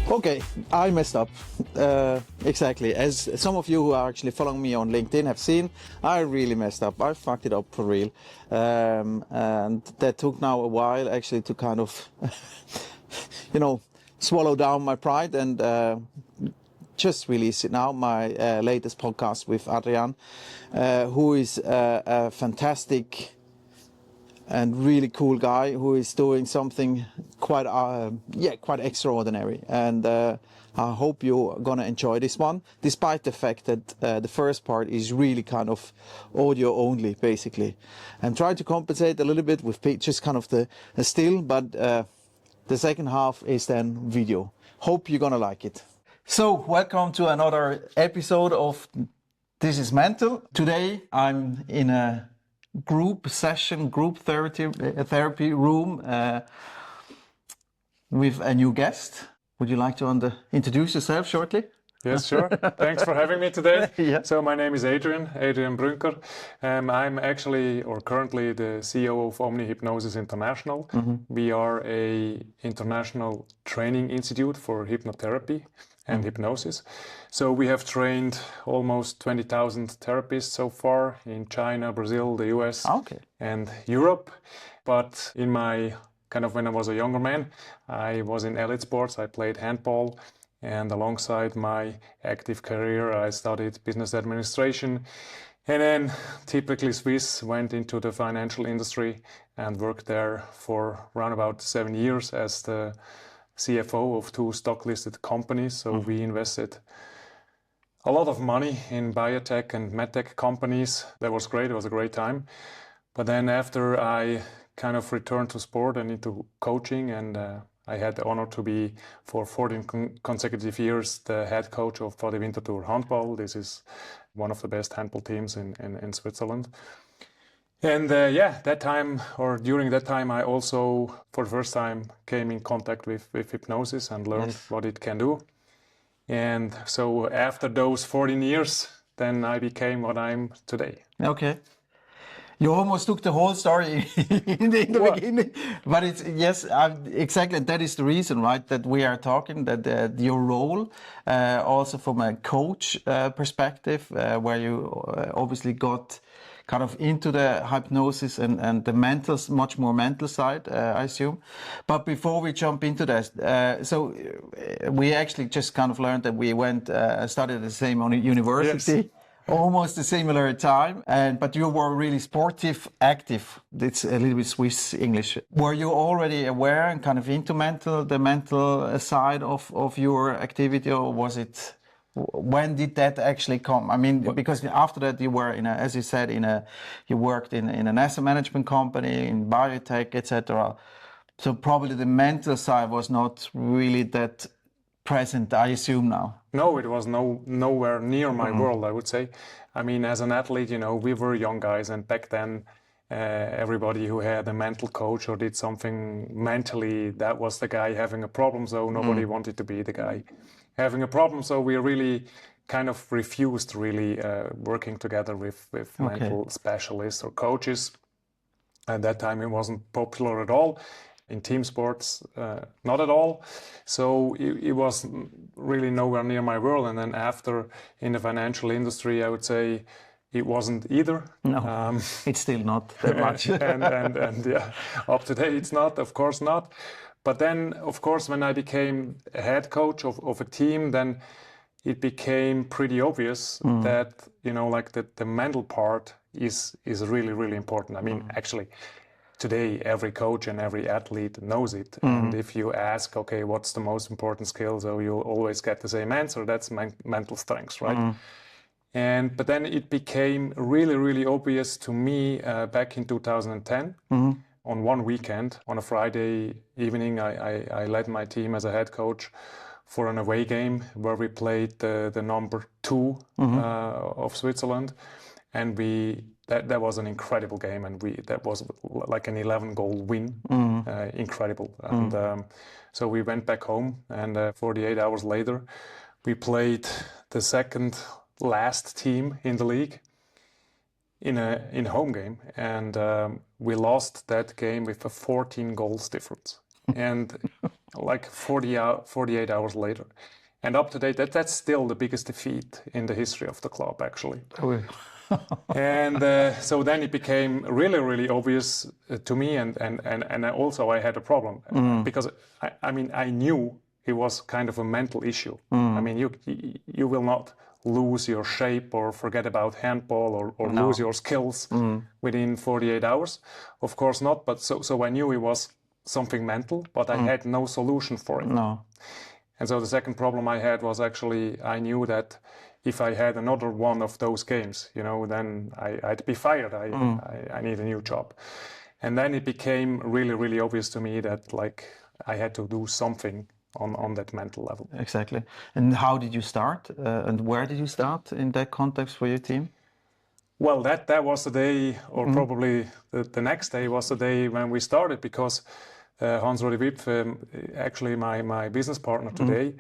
Okay, I messed up. Exactly. As some of you who are actually following me on LinkedIn have seen, I really messed up. I fucked it up for real. And that took now a while actually to kind of, swallow down my pride and just release it now. My latest podcast with Adrian, who is a fantastic and really cool guy who is doing something quite extraordinary, and I hope you're gonna enjoy this one, despite the fact that the first part is really kind of audio only basically, and try to compensate a little bit with just kind of the still, but the second half is then video. Hope you're gonna like it. So welcome to another episode of This is Mental. Today I'm in a group therapy room with a new guest. Would you like to introduce yourself shortly? Yes, sure. Thanks for having me today. Yeah. So my name is Adrian Brunker. I'm actually, or currently, the CEO of Omni Hypnosis International. Mm-hmm. We are a international training institute for hypnotherapy and hypnosis. So we have trained almost 20,000 therapists so far in China, Brazil, the US, and Europe. But in my when I was a younger man, I was in elite sports. I played handball. And alongside my active career, I studied business administration. And then, typically Swiss, went into the financial industry and worked there for around about 7 years as the CFO of 2 stock-listed companies. So we invested a lot of money in biotech and medtech companies. That was great. It was a great time. But then after I kind of returned to sport and into coaching, and I had the honor to be for 14 consecutive years the head coach for the Winterthur Handball. This is one of the best handball teams in Switzerland. And during that time, I also, for the first time, came in contact with hypnosis and learned what it can do. And so after those 14 years, then I became what I'm today. Okay. You almost took the whole story in the beginning, but exactly. That is the reason, right? That we are talking. That your role, also from a coach perspective, where you obviously got kind of into the hypnosis and the much more mental side, I assume. But before we jump into that, so we actually just kind of learned that we went studied at the same university. Yes. Almost a similar time, but you were really sportive, active. It's a little bit Swiss English. Were you already aware and kind of into the mental side of your activity, or was it? When did that actually come? I mean, because after that you were as you said, you worked in an asset management company, in biotech, etc. So probably the mental side was not really that present, I assume now. No, it was nowhere near my world, I would say. I mean, as an athlete, we were young guys, and back then, everybody who had a mental coach or did something mentally, that was the guy having a problem. So nobody wanted to be the guy having a problem. So we really kind of refused working together with mental specialists or coaches. At that time, it wasn't popular at all. In team sports, not at all. So it was really nowhere near my world. And then after, in the financial industry, I would say it wasn't either. No, it's still not that much. and yeah, up to date, it's not, of course not. But then, of course, when I became a head coach of a team, then it became pretty obvious that, the mental part is really, really important. I mean, actually, today, every coach and every athlete knows it. And if you ask, okay, what's the most important skill? So you'll always get the same answer. That's mental strengths, right? But then it became really, really obvious to me back in 2010. On one weekend, on a Friday evening, I led my team as a head coach for an away game where we played the number 2 of Switzerland. And that was an incredible game, and that was like an 11-goal win, incredible. And so we went back home, and 48 hours later, we played the second last team in the league in a home game, and we lost that game with a 14 goals difference. And like 48 hours later. And up to date, that's still the biggest defeat in the history of the club, actually. And so then it became really, really obvious to me, and also I had a problem because I knew it was kind of a mental issue. I mean, you will not lose your shape or forget about handball or lose your skills within 48 hours. Of course not. But so I knew it was something mental, but I had no solution for it. No. And so the second problem I had was actually I knew that if I had another one of those games, then I'd be fired. I need a new job. And then it became really, really obvious to me that like I had to do something on that mental level. Exactly. And how did you start? And where did you start in that context for your team? Well, that was the day, or probably the next day was the day when we started, because Hans-Rudi Wipf, actually my business partner today,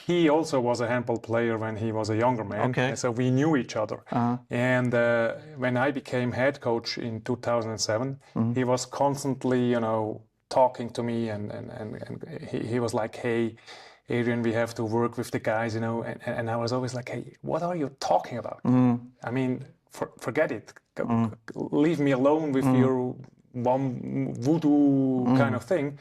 he also was a handball player when he was a younger man. Okay. And so we knew each other. And when I became head coach in 2007, he was constantly, talking to me, and he was like, hey, Adrian, we have to work with the guys, and I was always like, hey, what are you talking about? I mean, forget it. Leave me alone with your one voodoo kind of thing.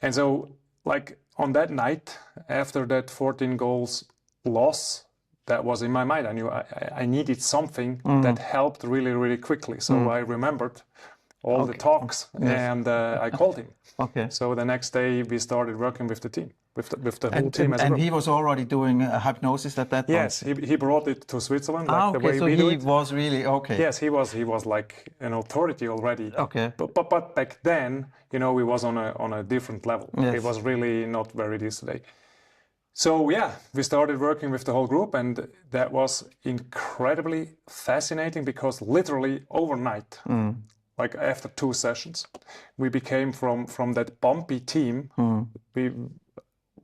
And so, like, on that night, after that 14 goals loss, that was in my mind. I knew I needed something that helped really, really quickly. So I remembered all the talks, and I called him. Okay. So the next day we started working with the team, with the whole team as well. And he was already doing hypnosis at that point? Yes, he brought it to Switzerland, like the way so we do it. he was really, okay. Yes, he was like an authority already. Okay. But back then, he was on a different level. Yes. It was really not where it is today. So yeah, we started working with the whole group, and that was incredibly fascinating because literally overnight, like after 2 sessions, we became from that bumpy team.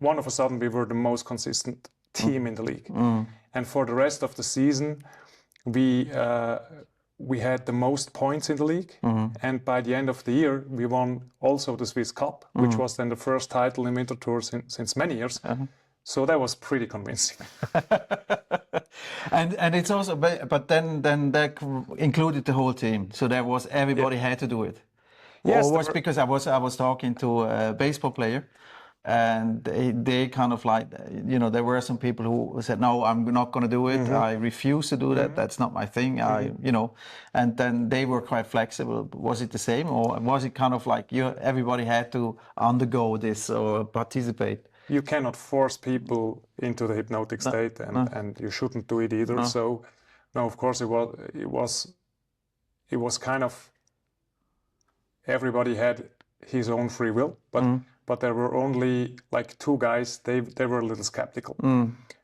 One of a sudden we were the most consistent team in the league, and for the rest of the season, we had the most points in the league, and by the end of the year, we won also the Swiss Cup, which was then the first title in Winter Tour since many years. So that was pretty convincing. And it's also, but then that included the whole team. So there was everybody had to do it. Yes, or was because I was talking to a baseball player, and they kind of like, there were some people who said, no, I'm not going to do it. I refuse to do that. That's not my thing. And then they were quite flexible. Was it the same, or was it kind of like everybody had to undergo this or participate? You cannot force people into the hypnotic state, and you shouldn't do it either. So, no, of course, it was kind of, everybody had his own free will, but there were only like 2 guys. They were a little skeptical.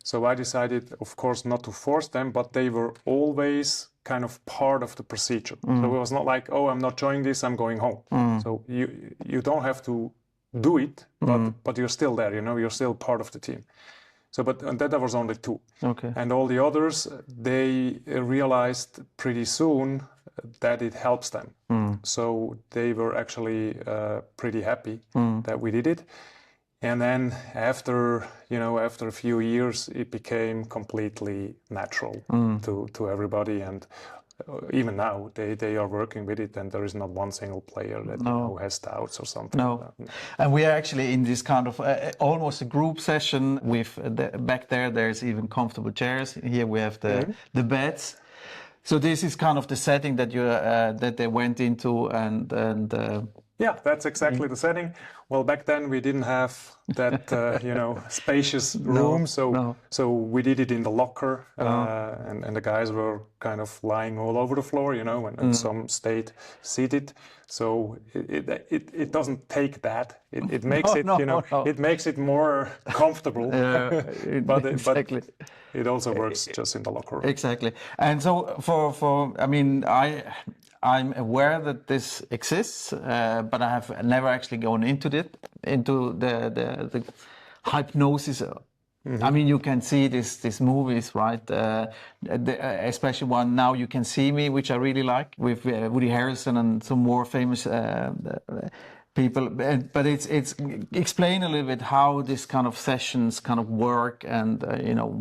So I decided, of course, not to force them, but they were always kind of part of the procedure. So it was not like, oh, I'm not joining this, I'm going home. So you don't have to do it, but you're still there, you're still part of the team. So, and that was only 2. Okay. And all the others, they realized pretty soon that it helps them. So they were actually pretty happy that we did it. And then after a few years, it became completely natural to everybody. And even now, they are working with it, and there is not one single player that has doubts or something. No, like that. And we are actually in this kind of almost a group session with back there's even comfortable chairs. Here we have the beds. So this is kind of the setting that that they went into, and yeah, that's exactly the setting. Well, back then we didn't have that spacious room, so we did it in the locker, and the guys were kind of lying all over the floor, and some stayed seated. So it doesn't take that. It makes it makes it more comfortable. But exactly. It also works just in the locker room. Exactly. And so I'm aware that this exists, but I have never actually gone into the hypnosis. I mean, you can see these movies, right? Especially one, Now You Can See Me, which I really like, with Woody Harrelson and some more famous people, but it's explain a little bit how this kind of sessions kind of work and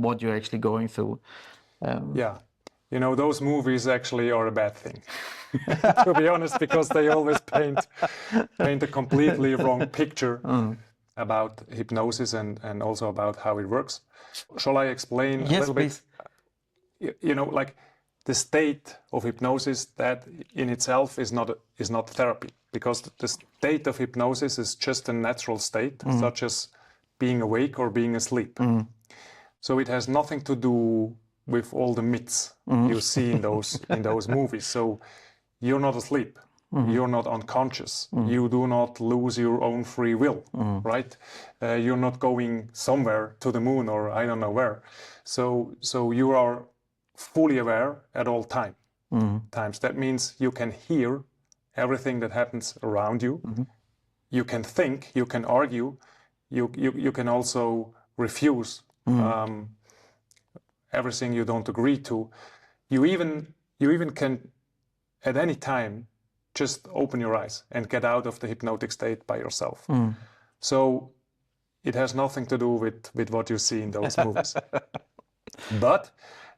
what you're actually going through. Yeah, those movies actually are a bad thing, to be honest, because they always paint a completely wrong picture about hypnosis and also about how it works. Shall I explain a little please. bit? Like the state of hypnosis, that in itself is not therapy, because the state of hypnosis is just a natural state, such as being awake or being asleep. So it has nothing to do with all the myths you see in those movies. So you're not asleep, you're not unconscious, you do not lose your own free will, right? You're not going somewhere to the moon or I don't know where. So you are fully aware at all times. That means you can hear everything that happens around you. You can think, you can argue, you can also refuse everything you don't agree to. You even can at any time just open your eyes and get out of the hypnotic state by yourself. So it has nothing to do with what you see in those movies. But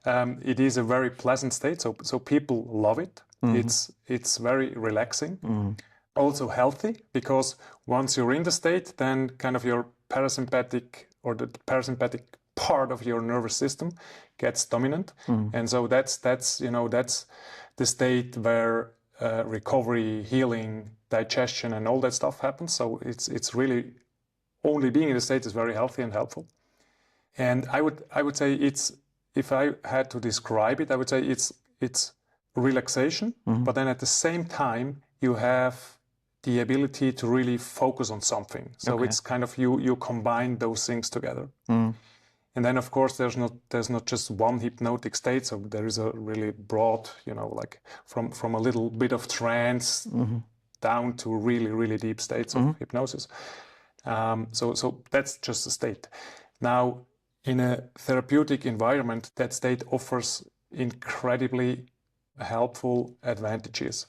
it is a very pleasant state, so people love it. It's very relaxing, also healthy, because once you're in the state, then kind of your parasympathetic or the parasympathetic part of your nervous system gets dominant, and so that's the state where recovery, healing, digestion, and all that stuff happens. So it's really only being in the state is very healthy and helpful. And I would say it's, if I had to describe it, I would say it's relaxation, but then at the same time you have the ability to really focus on something. So it's kind of you combine those things together. And then of course there's not just one hypnotic state. So there is a really broad, like from a little bit of trance down to really, really deep states of hypnosis. So that's just a state. Now, in a therapeutic environment, that state offers incredibly helpful advantages.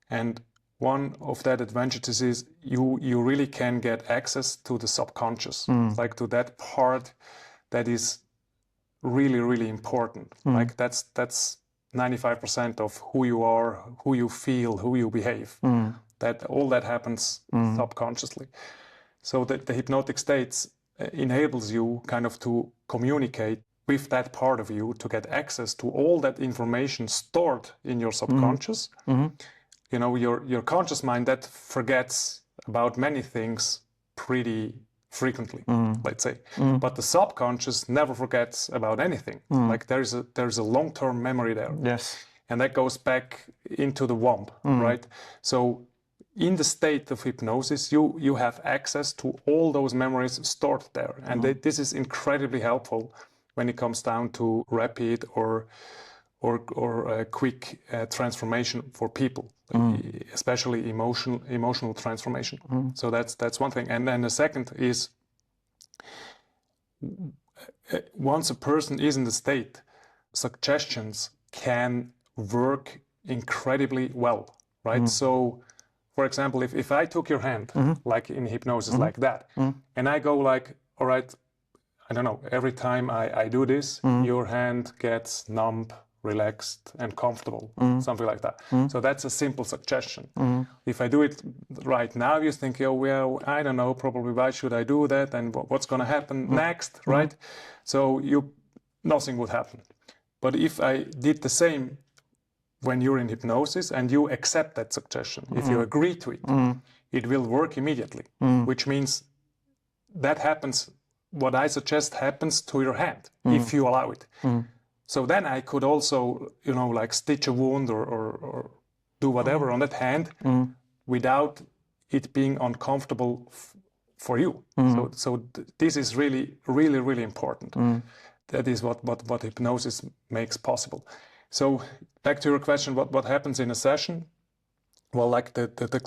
And one of that advantages is you really can get access to the subconscious, like to that part that is really, really important. Like that's 95% of who you are, who you feel, who you behave. That all that happens subconsciously. So that the hypnotic states enables you kind of to communicate with that part of you, to get access to all that information stored in your subconscious. Your conscious mind, that forgets about many things pretty frequently, let's say. But the subconscious never forgets about anything. Like there's a long-term memory there. Yes. And that goes back into the womb, right? So in the state of hypnosis, you have access to all those memories stored there. And this is incredibly helpful when it comes down to rapid or quick transformation for people, especially emotional transformation. So that's one thing. And then the second is, once a person is in the state, suggestions can work incredibly well, right? So, for example, if I took your hand, like in hypnosis, like that, and I go like, all right, I don't know, every time I do this, your hand gets numb, relaxed, and comfortable, something like that. So that's a simple suggestion. If I do it right now, you think, oh, well, I don't know, probably why should I do that, and what's going to happen next, right? So nothing would happen. But if I did the same when you're in hypnosis and you accept that suggestion, if you agree to it, it will work immediately, which means that happens, what I suggest happens to your hand, if you allow it. So then I could also, like stitch a wound or do whatever on that hand without it being uncomfortable for you. So this is really, really, really important. That is what hypnosis makes possible. So back to your question, what happens in a session? Well, like the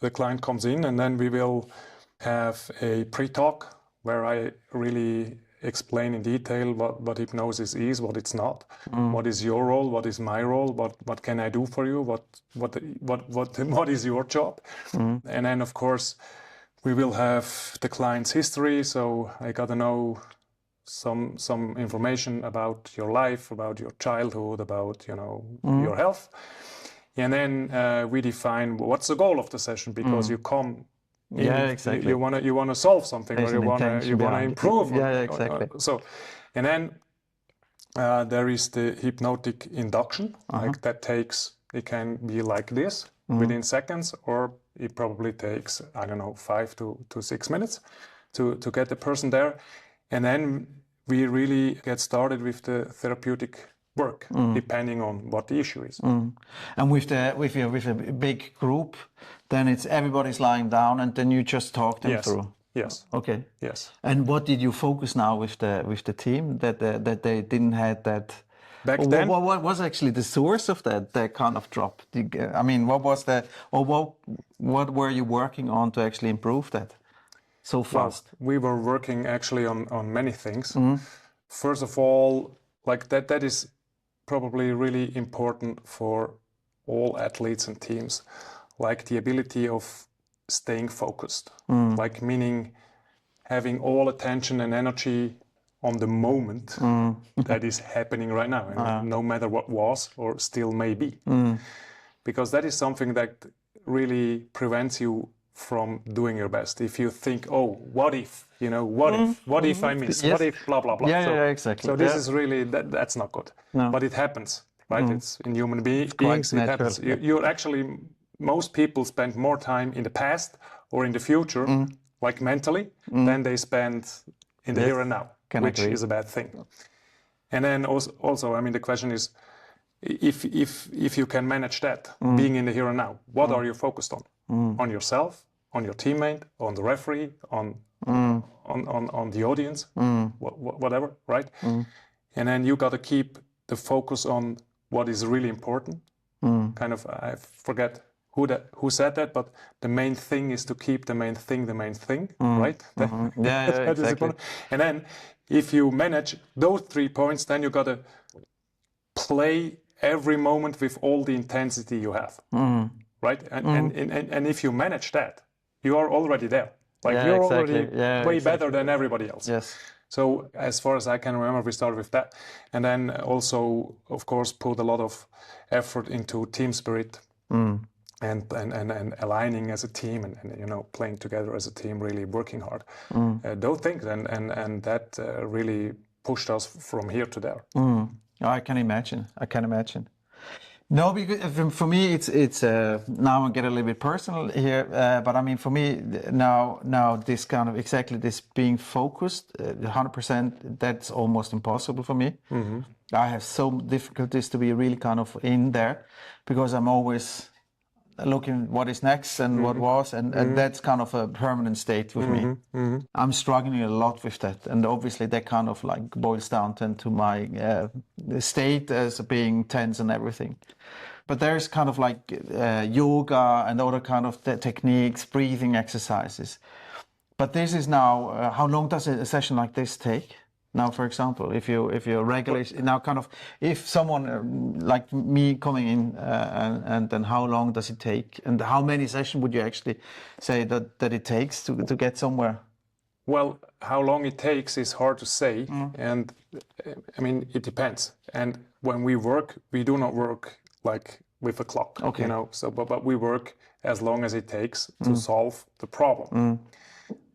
client comes in, and then we will have a pre-talk where I really explain in detail what hypnosis is, what it's not, what is your role, what is my role, what can I do for you, what is your job, and then of course we will have the client's history. So I got to know some information about your life, about your childhood, about your health, and then we define what's the goal of the session, because you come. Exactly. You want to solve something, or you want to improve. Exactly. And then there is the hypnotic induction. Like it can be like this within seconds, or it probably takes 5 to 6 minutes to get the person there, and then we really get started with the therapeutic work, depending on what the issue is. And with a big group, then it's everybody's lying down, and then you just talk them through. Yes. Okay. Yes. And what did you focus now with the team that they didn't have that? Back then, what was actually the source of that kind of drop? I mean, what was what were you working on to actually improve that so fast? Well, we were working actually on many things. First of all, like that is probably really important for all athletes and teams, like the ability of staying focused, like meaning having all attention and energy on the moment that is happening right now, no matter what was or still may be. Because that is something that really prevents you from doing your best. If you think, oh, what if, what if I miss, what if blah, blah, blah. Yeah, exactly. So this is really, that's not good. No. But it happens, right? It's in human beings, it natural. happens. You're actually, most people spend more time in the past or in the future, like mentally, than they spend in the here and now, which is a bad thing. And then also, I mean, the question is, if you can manage that, being in the here and now, what are you focused on? On yourself, on your teammate, on the referee, on the audience, whatever, right? And then you got to keep the focus on what is really important. Kind of, I forget who said that, but the main thing is to keep the main thing, right? Yeah, exactly. And then if you manage those 3 points, then you got to play every moment with all the intensity you have, right? And if you manage that, you are already there. Like you're already way better than everybody else. Yes. So as far as I can remember, we started with that, and then also, of course, put a lot of effort into team spirit and aligning as a team, and playing together as a team, really working hard. Those things, and that really pushed us from here to there. I can imagine. No, because for me, it's now I get a little bit personal here, but I mean, for me now this kind of exactly this being focused, 100%, that's almost impossible for me. I have so difficulties to be really kind of in there, because I'm always looking what is next and what was, and that's kind of a permanent state with me. I'm struggling a lot with that, and obviously that kind of like boils down to my state as being tense and everything. But there's kind of like yoga and other kind of techniques, breathing exercises. But this is now, how long does a session like this take? Now, for example, if you're regularly now kind of, if someone like me coming in, and then how long does it take, and how many sessions would you actually say that it takes to get somewhere? Well, how long it takes is hard to say, and I mean it depends. And when we work, we do not work like with a clock, So, but we work as long as it takes to solve the problem.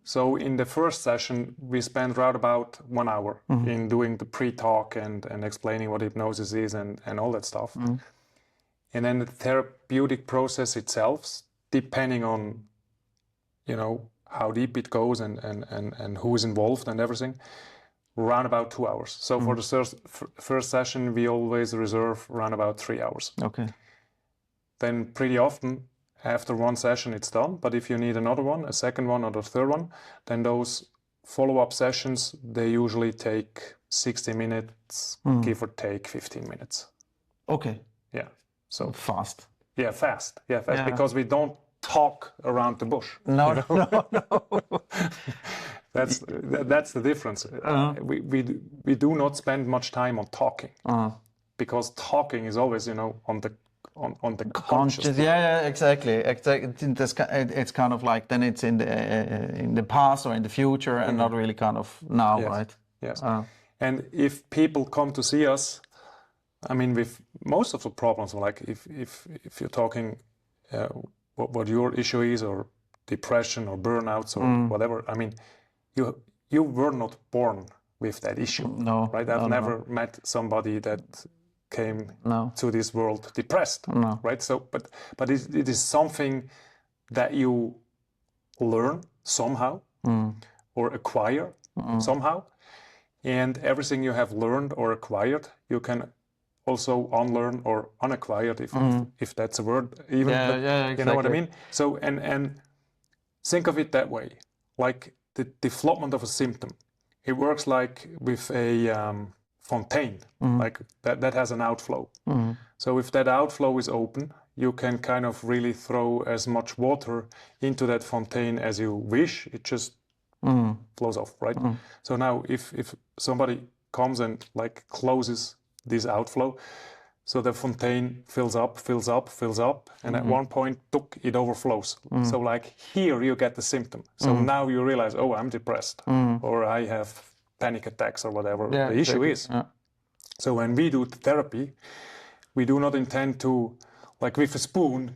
So in the first session, we spent right about 1 hour in doing the pre-talk and explaining what hypnosis is and all that stuff. And then the therapeutic process itself, depending on, how deep it goes and who is involved and everything, around about 2 hours. So for the first session, we always reserve around about 3 hours. Okay. Then pretty often, after one session, it's done. But if you need another one, a second one or the third one, then those follow-up sessions, they usually take 60 minutes, give or take 15 minutes. Okay. Yeah. So fast. Yeah, fast. Yeah, fast. Yeah. Because we don't talk around the bush. No. That's the difference. We do not spend much time on talking because talking is always, you know, on the conscious. Yeah, exactly. It's kind of like then it's in the past or in the future, and not really kind of now, Yes. right? Yes. And if people come to see us, I mean, with most of the problems, like if you're talking what your issue is, or depression or burnouts or whatever, I mean, you were not born with that issue, No, right? I've never met somebody that came to this world depressed, right? So, but it is something that you learn somehow or acquire somehow, and everything you have learned or acquired, you can also unlearn or unacquire, if that's a word, even. Exactly. You know what I mean? So and think of it that way, like the development of a symptom. It works like with a fontaine, like that has an outflow. So if that outflow is open, you can kind of really throw as much water into that fontaine as you wish. It just flows off, right? So now if somebody comes and like closes this outflow, so the fontaine fills up, and at one point, it overflows. So like here you get the symptom. So now you realize, oh, I'm depressed, or I have panic attacks, or whatever the issue is. So when we do therapy, we do not intend to, like with a spoon,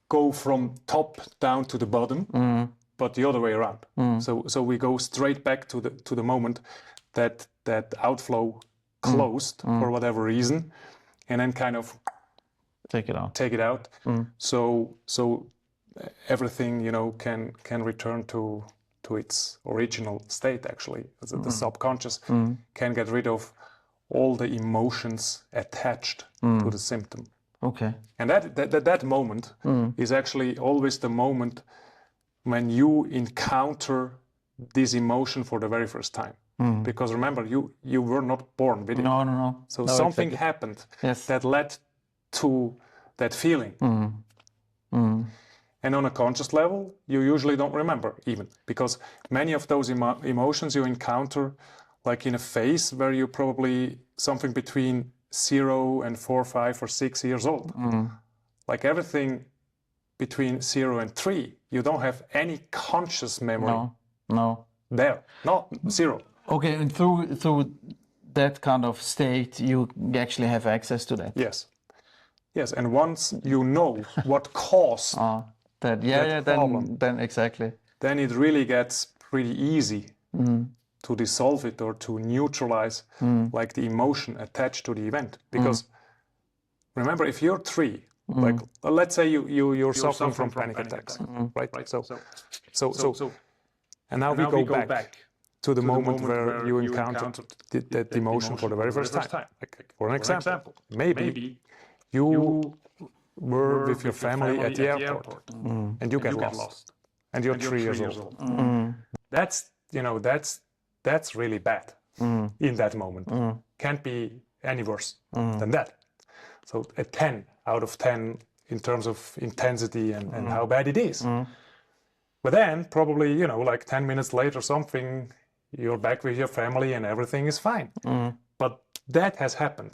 go from top down to the bottom, but the other way around. So we go straight back to the moment that outflow closed for whatever reason, and then kind of take it out. So everything, you know, can return to its original state. Actually, the subconscious can get rid of all the emotions attached to the symptom. Okay. And that moment is actually always the moment when you encounter this emotion for the very first time. Because remember, you were not born with it. No. So something happened that led to that feeling. And on a conscious level, you usually don't remember even, because many of those emotions you encounter like in a phase where you're probably something between 0 and 4, 5, or 6 years old. Like everything between 0 and 3, you don't have any conscious memory. No. There, no, 0. Okay, and through that kind of state, you actually have access to that. Yes, and once you know what caused that problem, then exactly. Then it really gets pretty easy to dissolve it or to neutralize like the emotion attached to the event. Because remember, if you're 3, like let's say you're suffering from panic attacks, right? So and now we go back to the moment where you encountered that emotion for the very first time. Like, for an example, maybe you were with your family at the airport and you get lost and you're 3 years old. That's, you know, that's really bad in that moment. Can't be any worse than that. So a 10 out of 10 in terms of intensity and how bad it is. But then probably, you know, like 10 minutes later something, you're back with your family and everything is fine. But that has happened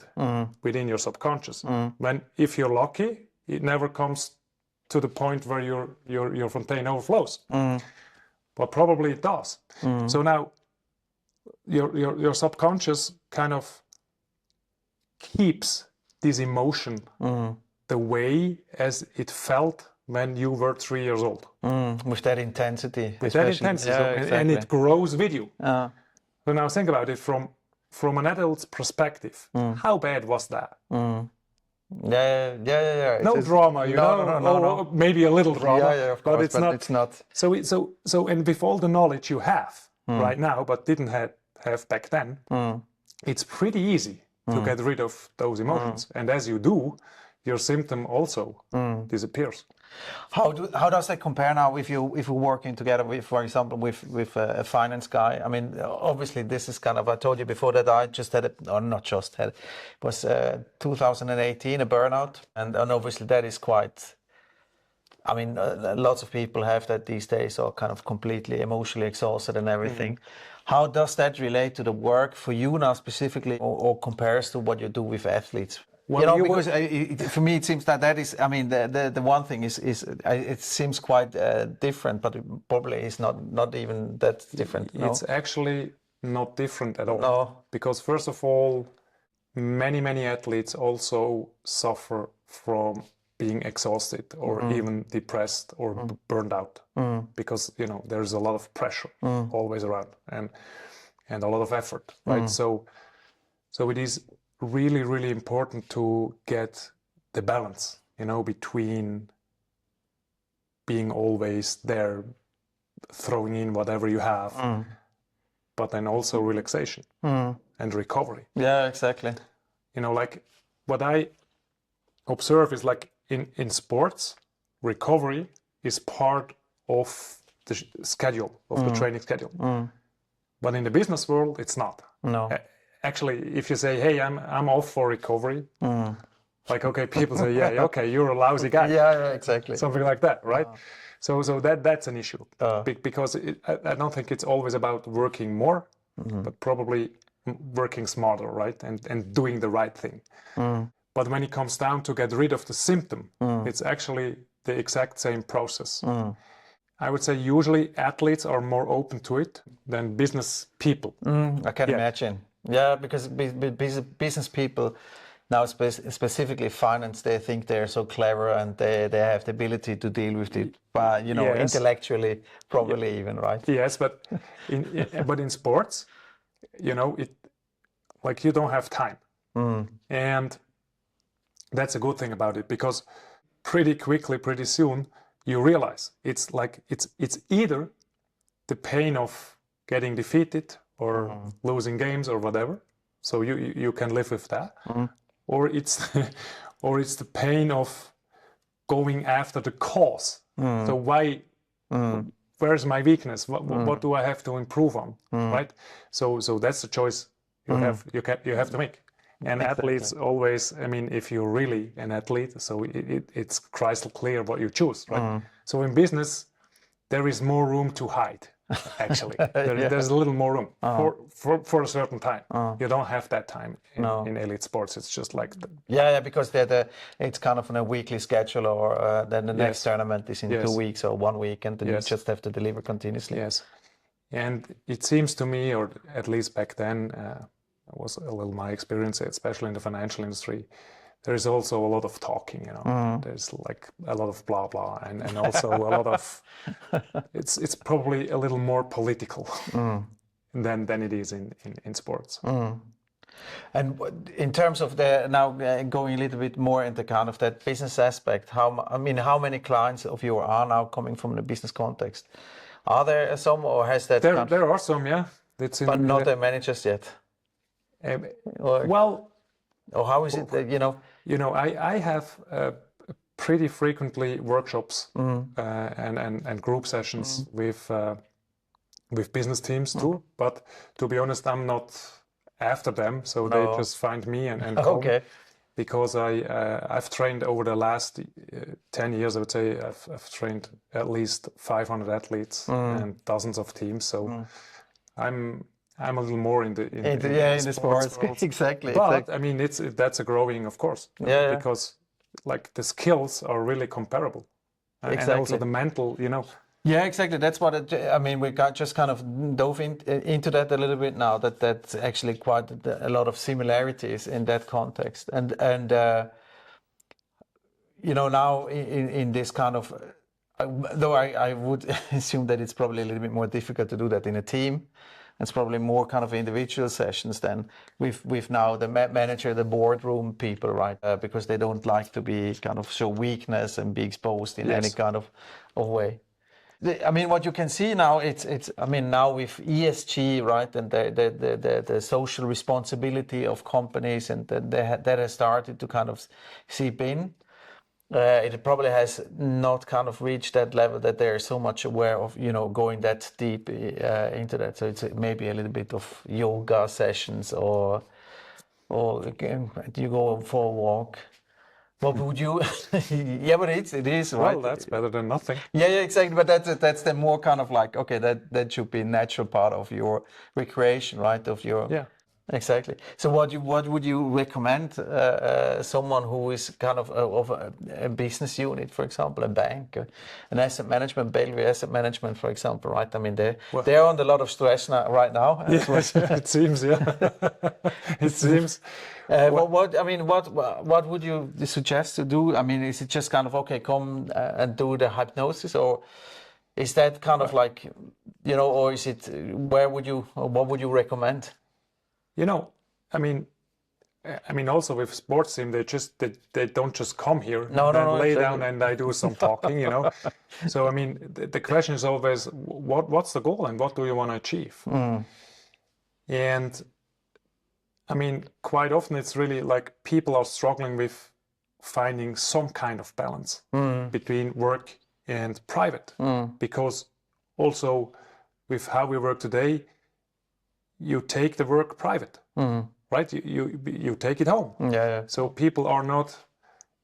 within your subconscious. When, if you're lucky, it never comes to the point where your fontaine overflows. But probably it does. So now your subconscious kind of keeps this emotion the way as it felt when you were 3 years old. With that intensity. With that intensity. Yeah, exactly. And it grows with you. So now think about it from an adult's perspective. How bad was that? Yeah. No drama, you know? No. Maybe a little drama. Yeah, of course, but it's not. So and with all the knowledge you have right now, but didn't have back then, it's pretty easy to get rid of those emotions. And as you do, your symptom also disappears. How does that compare now if we're working together with, for example, with a finance guy? I mean, obviously this is kind of, I told you before that I just had it, or not just had it, was 2018 a burnout, and obviously that is quite I mean, lots of people have that these days, are kind of completely emotionally exhausted and everything. How does that relate to the work for you now specifically, or compares to what you do with athletes? Well, You know, you because for me it seems that that is, I mean, the one thing is it seems quite different, but it probably is not even that different. No? It's actually not different at all. No. Because first of all, many athletes also suffer from being exhausted or even depressed or burned out, because there's a lot of pressure always around and a lot of effort, right? So it is really important to get the balance, between being always there, throwing in whatever you have, but then also relaxation and recovery. Yeah, exactly. Like what I observe is like in sports, recovery is part of the schedule, of the training schedule. But in the business world, it's not. No. Actually, if you say, hey, I'm off for recovery, like, okay, people say, yeah, okay, you're a lousy guy. Yeah, exactly. Something like that, right? So that's an issue, because I don't think it's always about working more, but probably working smarter, right? And doing the right thing. But when it comes down to get rid of the symptom, it's actually the exact same process. I would say usually athletes are more open to it than business people. I can imagine. Yeah, because business people now, specifically finance, they think they're so clever and they have the ability to deal with it, but intellectually, probably even, right? Yes, but in sports, it, like, you don't have time, and that's a good thing about it, because pretty quickly, pretty soon, you realize it's either the pain of getting defeated or losing games or whatever, so you can live with that, or it's the pain of going after the cause. So why? Where's my weakness? What do I have to improve on? Right. So that's the choice you have to make. And athletes always, I mean, if you're really an athlete, so it's crystal clear what you choose, right? So in business, there is more room to hide, actually. There's a little more room for a certain time. You don't have that time in elite sports. It's just like... because it's kind of on a weekly schedule, or then the next tournament is in 2 weeks or 1 week, and then you just have to deliver continuously. Yes. And it seems to me, or at least back then, was a little my experience, especially in the financial industry, there is also a lot of talking, there's like a lot of blah blah, and also a lot of it's probably a little more political than it is in sports. And in terms of now going a little bit more into kind of that business aspect, how many clients of yours are now coming from the business context? Are there some, or has that... There are some, yeah. But not the managers yet? Well, or how is it that, I have pretty frequently workshops and group sessions with business teams too, but to be honest, I'm not after them, so they just find me and call me, because I've trained over the last 10 years, I would say I've trained at least 500 athletes and dozens of teams, so I'm a little more in the sports world. Exactly. But I mean, that's a growing, of course, because like the skills are really comparable, and also the mental, Yeah, exactly. That's what I mean. We just kind of dove into that a little bit now. That's actually quite a lot of similarities in that context, and now in this kind of, though I would assume that it's probably a little bit more difficult to do that in a team. It's probably more kind of individual sessions than with now the manager, the boardroom people, right? Because they don't like to be kind of show weakness and be exposed in any kind of way. I mean, what you can see now, it's I mean, now with ESG, right, and the social responsibility of companies, and that has started to kind of seep in. It probably has not kind of reached that level that they're so much aware of, going that deep into that. So it's maybe a little bit of yoga sessions, or again, you go for a walk. What would you? Yeah, but it is right. Well, that's better than nothing. Yeah, exactly. But that's the more kind of like, okay, that should be a natural part of your recreation, right? Of your Yeah. exactly. So what would you recommend someone who is kind of a business unit, for example, a bank, an asset management, Bellevue Asset Management, for example, right? I mean, they're under a lot of stress now, right now. Yes, it seems, yeah. It seems. What would you suggest to do? I mean, is it just kind of okay, come and do the hypnosis, or is that kind of like, or is it what would you recommend? I mean, also with sports team, they don't just come here, No, lay exactly. down and I do some talking, So I mean, the question is always, what's the goal and what do you want to achieve? And I mean, quite often it's really like people are struggling with finding some kind of balance between work and private, because also with how we work today, you take the work private, right? You take it home. Yeah. So people are not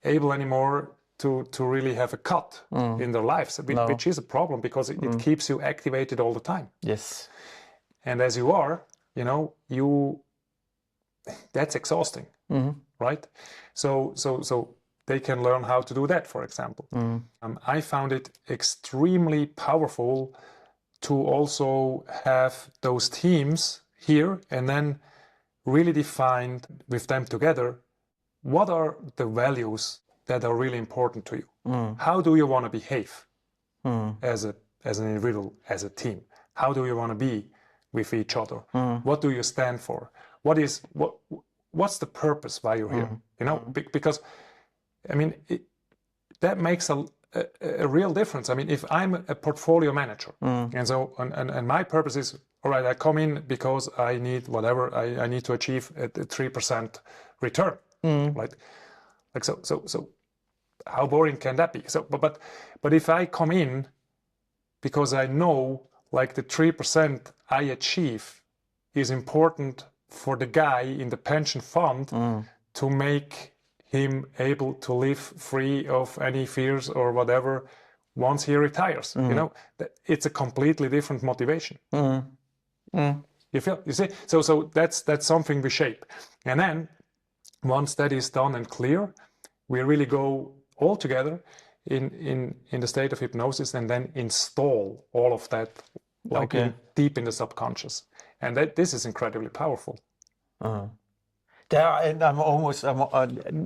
able anymore to really have a cut in their lives, which is a problem because it keeps you activated all the time. Yes. And as you are, that's exhausting, right? So they can learn how to do that, for example. I found it extremely powerful to also have those teams here and then really define with them together what are the values that are really important to you. How do you want to behave as an individual, as a team? How do you want to be with each other? What do you stand for? What's the purpose why you're here? Because I mean that makes a real difference. I mean, if I'm a portfolio manager and so and my purpose is, all right, I come in because I need whatever I need to achieve a 3% return, right? Like so how boring can that be? So but if I come in because I know like the 3% I achieve is important for the guy in the pension fund to make him able to live free of any fears or whatever once he retires. It's a completely different motivation. You see? So that's something we shape. And then once that is done and clear, we really go all together in the state of hypnosis and then install all of that deep in the subconscious. And this is incredibly powerful. And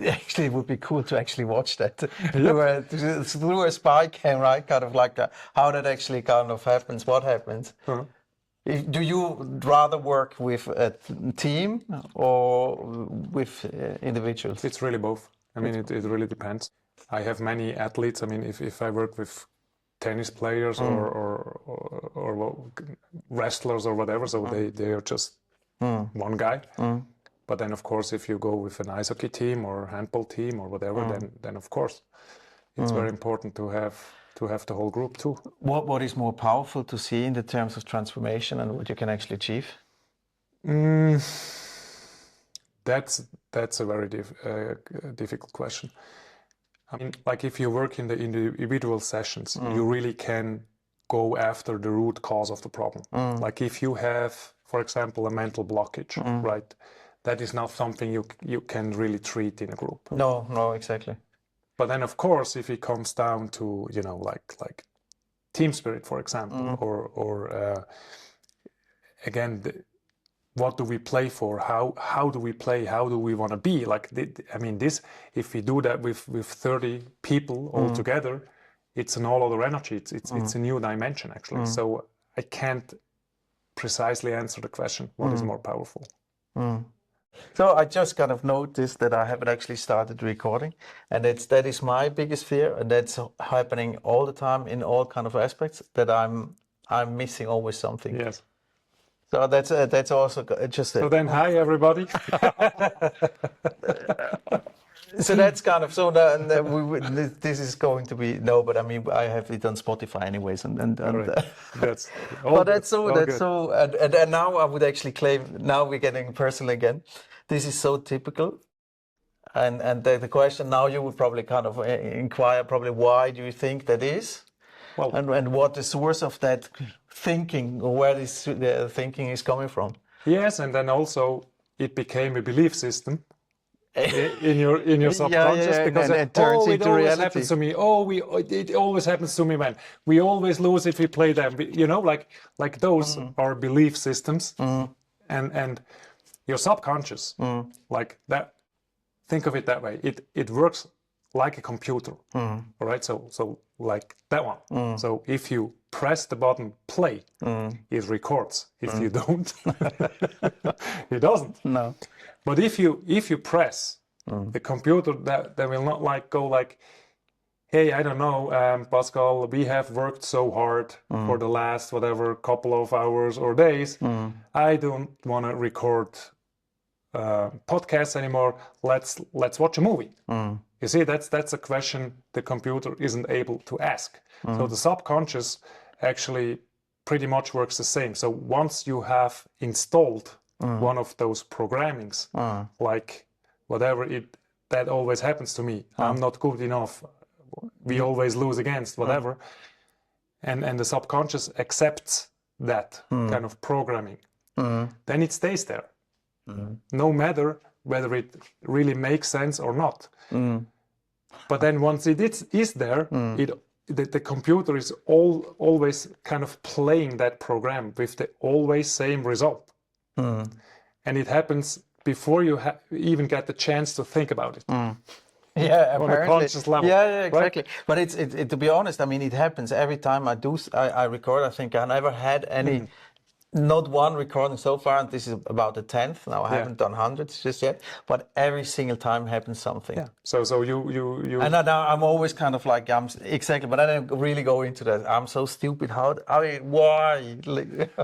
actually, it would be cool to actually watch that through a spy cam, right? Kind of like how that actually kind of happens, what happens. Do you rather work with a team or with individuals? It's really both. I mean, it really depends. I have many athletes. I mean, if I work with tennis players or wrestlers or whatever, so they are just one guy. But then, of course, if you go with an ice hockey team or handball team or whatever, then of course, it's very important to have the whole group too. What is more powerful to see in the terms of transformation and what you can actually achieve? That's a very difficult question. I mean, like if you work in the individual sessions, you really can go after the root cause of the problem. Like if you have, for example, a mental blockage, right? That is not something you can really treat in a group. No, exactly. But then, of course, if it comes down to like team spirit, for example, or again, what do we play for? How do we play? How do we want to be? Like I mean, this if we do that with 30 people all together, it's an all other energy. It's a new dimension actually. So I can't precisely answer the question. What is more powerful? So I just kind of noticed that I haven't actually started recording, and that is my biggest fear, and that's happening all the time in all kind of aspects. That I'm missing always something. Yes. So that's also just. So then, hi everybody. So that's kind of this is going to be but I mean I have it on Spotify anyways, and that's. But that's so, and now I would actually claim, now we're getting personal again. This is so typical. And the question now you would probably kind of inquire probably why do you think that is? Well, And what the source of that thinking or where this the thinking is coming from? yes, and then also it became a belief system in your subconscious because and it turns it into always reality. happens to me. It always happens to me, man. We always lose if we play them. You know, like those are belief systems, and your subconscious, like that. Think of it that way. It works like a computer, all right? So like that one. So if you press the button play, it records. If you don't, it doesn't. No. But if you press the computer, that will not go like, hey, I don't know, Pascal, we have worked so hard for the last whatever couple of hours or days. I don't want to record podcasts anymore. Let's watch a movie. You see, that's a question the computer isn't able to ask. So the subconscious actually pretty much works the same. So once you have installed one of those programmings, like whatever that always happens to me, I'm not good enough, we always lose against whatever, and the subconscious accepts that kind of programming, then it stays there, no matter whether it really makes sense or not. But then once it is there, the computer is always kind of playing that program with the always same result. And it happens before you even get the chance to think about it. Yeah, on a conscious level. Yeah, exactly. Right? But it's to be honest, I mean, it happens every time I record. I think I never had any, not one recording so far, and this is about the 10th. Now I haven't done hundreds just yet, but every single time happens something. Yeah. So you. And now I'm always kind of like exactly, but I don't really go into that. I'm so stupid. Why?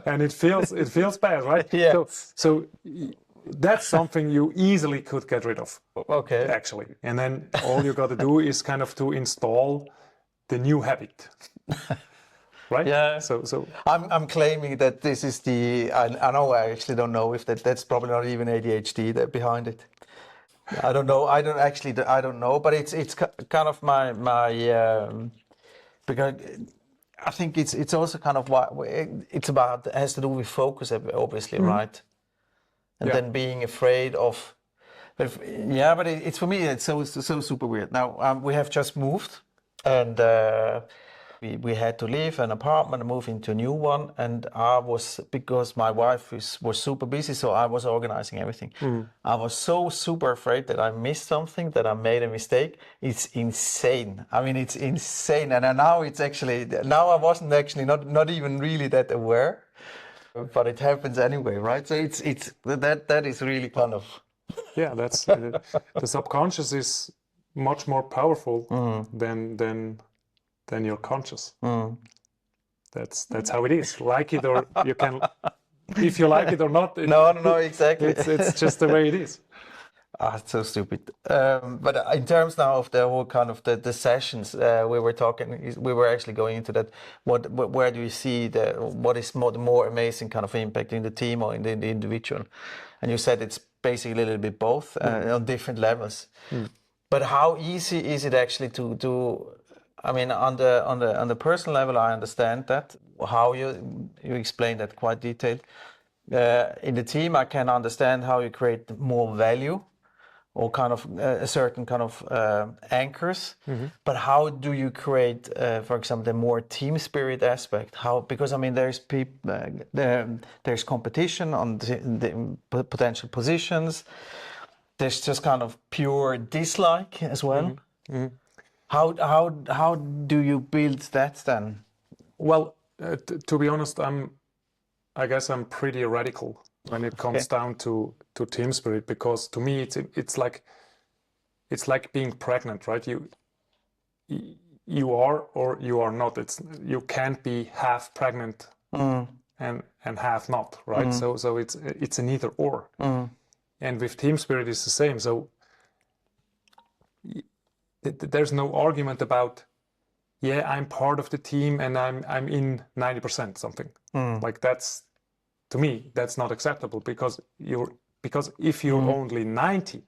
And it feels bad, right? Yeah. So that's something you easily could get rid of. Okay. Actually, and then all you got to do is kind of to install the new habit. Right? Yeah. So I'm claiming that this is I know I actually don't know if that's probably not even ADHD that behind it. I don't know. I don't know. But it's kind of my because I think it's also kind of what it's about. It has to do with focus, obviously, right? And then being afraid of. But it's for me. It's so super weird. Now we have just moved, and we had to leave an apartment and move into a new one. And I was, because my wife was super busy, so I was organizing everything. I was so super afraid that I missed something, that I made a mistake. It's insane. I mean, it's insane. And now I wasn't actually not even really that aware, but it happens anyway, right? So it's that is really kind of. Yeah, that's the subconscious is much more powerful than your conscious. That's how it is. Like it or you can, if you like it or not. No, exactly. It's just the way it is. It's so stupid. But in terms now of the whole kind of the sessions we were actually going into that. Where do you see what is the more amazing kind of impact in the team or in the individual? And you said it's basically a little bit both on different levels. But how easy is it actually to I mean, on the personal level, I understand that how you explained that quite detailed. In the team, I can understand how you create more value, or kind of a certain kind of anchors. But how do you create, for example, the more team spirit aspect? Because I mean, there's there's competition on the potential positions. There's just kind of pure dislike as well. How do you build that then? Well, to be honest, I guess I'm pretty radical when it comes down to team spirit, because to me it's like being pregnant, right? You are or you are not. You can't be half pregnant and half not, right? So it's an either or. And with team spirit it's the same. So there's no argument about, I'm part of the team and I'm in 90% something. Like that's, to me, that's not acceptable, because if you're only 90,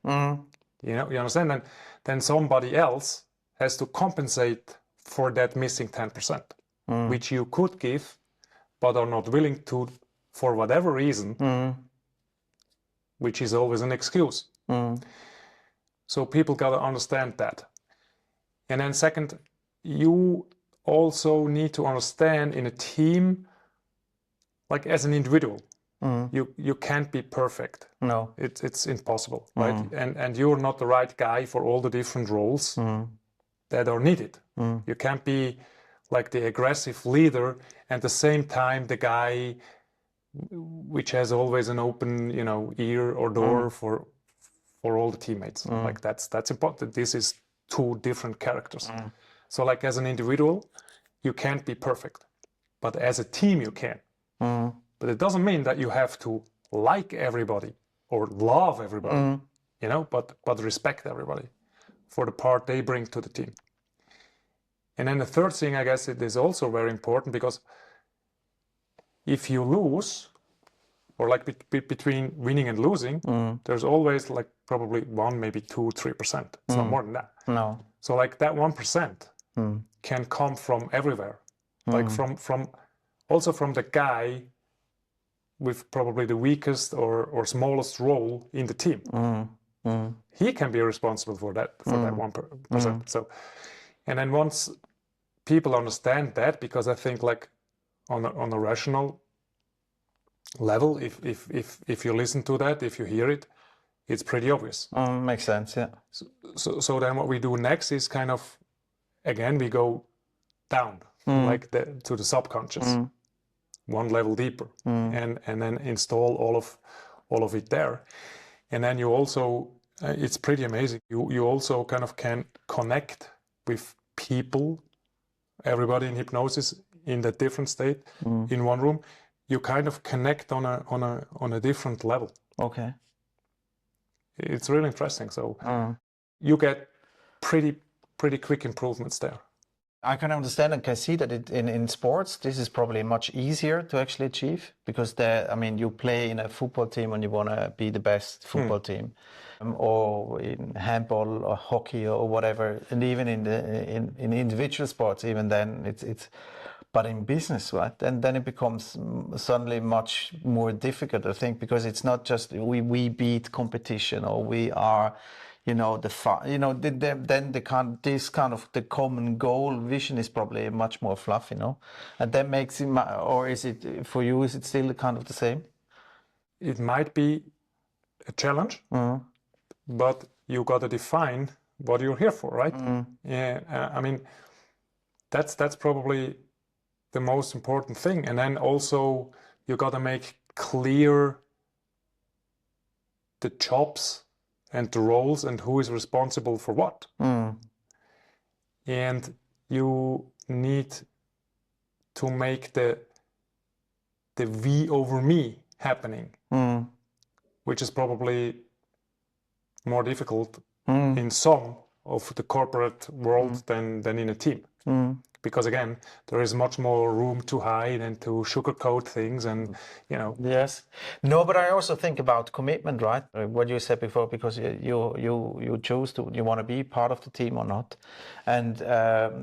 You understand? And then somebody else has to compensate for that missing 10%, which you could give, but are not willing to, for whatever reason, which is always an excuse. So people got to understand that. And then second, you also need to understand in a team, like as an individual, you can't be perfect. No. It's impossible, right? And you're not the right guy for all the different roles that are needed. You can't be like the aggressive leader and at the same time the guy which has always an open, ear or door for all the teammates. Like that's important. This is two different characters. So like as an individual, you can't be perfect, but as a team you can. But it doesn't mean that you have to like everybody or love everybody, but respect everybody for the part they bring to the team. And then the third thing, I guess, it is also very important, because if you lose, or like between winning and losing, there's always like probably 1, maybe 2, 3%. It's not more than that. No. So like that 1% can come from everywhere, like also from the guy with probably the weakest or smallest role in the team. He can be responsible for that 1%. So, and then once people understand that, because I think like on a rational level, if you listen to that, if you hear it, it's pretty obvious. Makes sense, yeah. So then what we do next is kind of, again, we go down, like to the subconscious, one level deeper, and then install all of it there. And then you also, it's pretty amazing. You also kind of can connect with people, everybody in hypnosis in that different state in one room. You kind of connect on a different level. Okay. It's really interesting. So you get pretty quick improvements there. I can understand and can see that in sports, this is probably much easier to actually achieve, because you play in a football team and you want to be the best football team, or in handball or hockey or whatever, and even in individual sports, even then it's. But in business, right? And then it becomes suddenly much more difficult, I think, because it's not just we beat competition, or we are, then the common goal vision is probably much more fluffy, and that makes it. Or is it for you? Is it still kind of the same? It might be a challenge, but you got to define what you're here for, right? Yeah, that's probably the most important thing. And then also you got to make clear the jobs and the roles and who is responsible for what. And you need to make the we over me happening, which is probably more difficult in some of the corporate world than in a team. Because again, there is much more room to hide and to sugarcoat things, and Yes. No, but I also think about commitment, right? What you said before, because you choose to, you want to be part of the team or not. And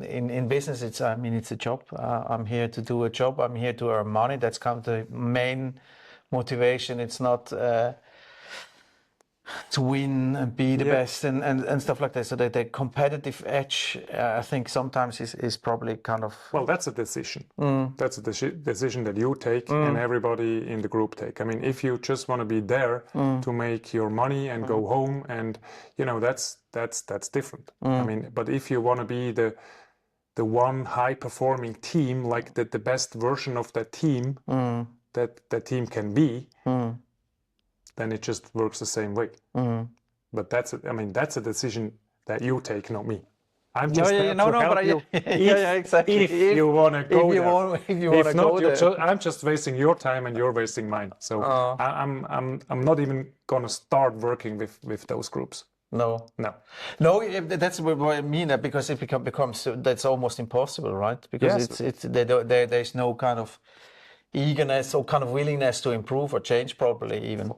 in business, it's a job. I'm here to do a job. I'm here to earn money. That's kind of the main motivation. It's not to win and be the best and stuff like that. So the competitive edge, I think sometimes is probably kind of... Well, that's a decision. That's a decision that you take and everybody in the group take. If you just want to be there to make your money and go home, and that's different. But if you want to be the one high performing team, like the best version of that team that team can be, then it just works the same way. But that's a decision that you take, not me. I'm just there to help you. Exactly. If you want to go there. If you want to go there. I'm just wasting your time and you're wasting mine. So I'm not even gonna start working with those groups. No, that's what I mean. Because it becomes that's almost impossible, right? Because there's no kind of eagerness or kind of willingness to improve or change properly, even.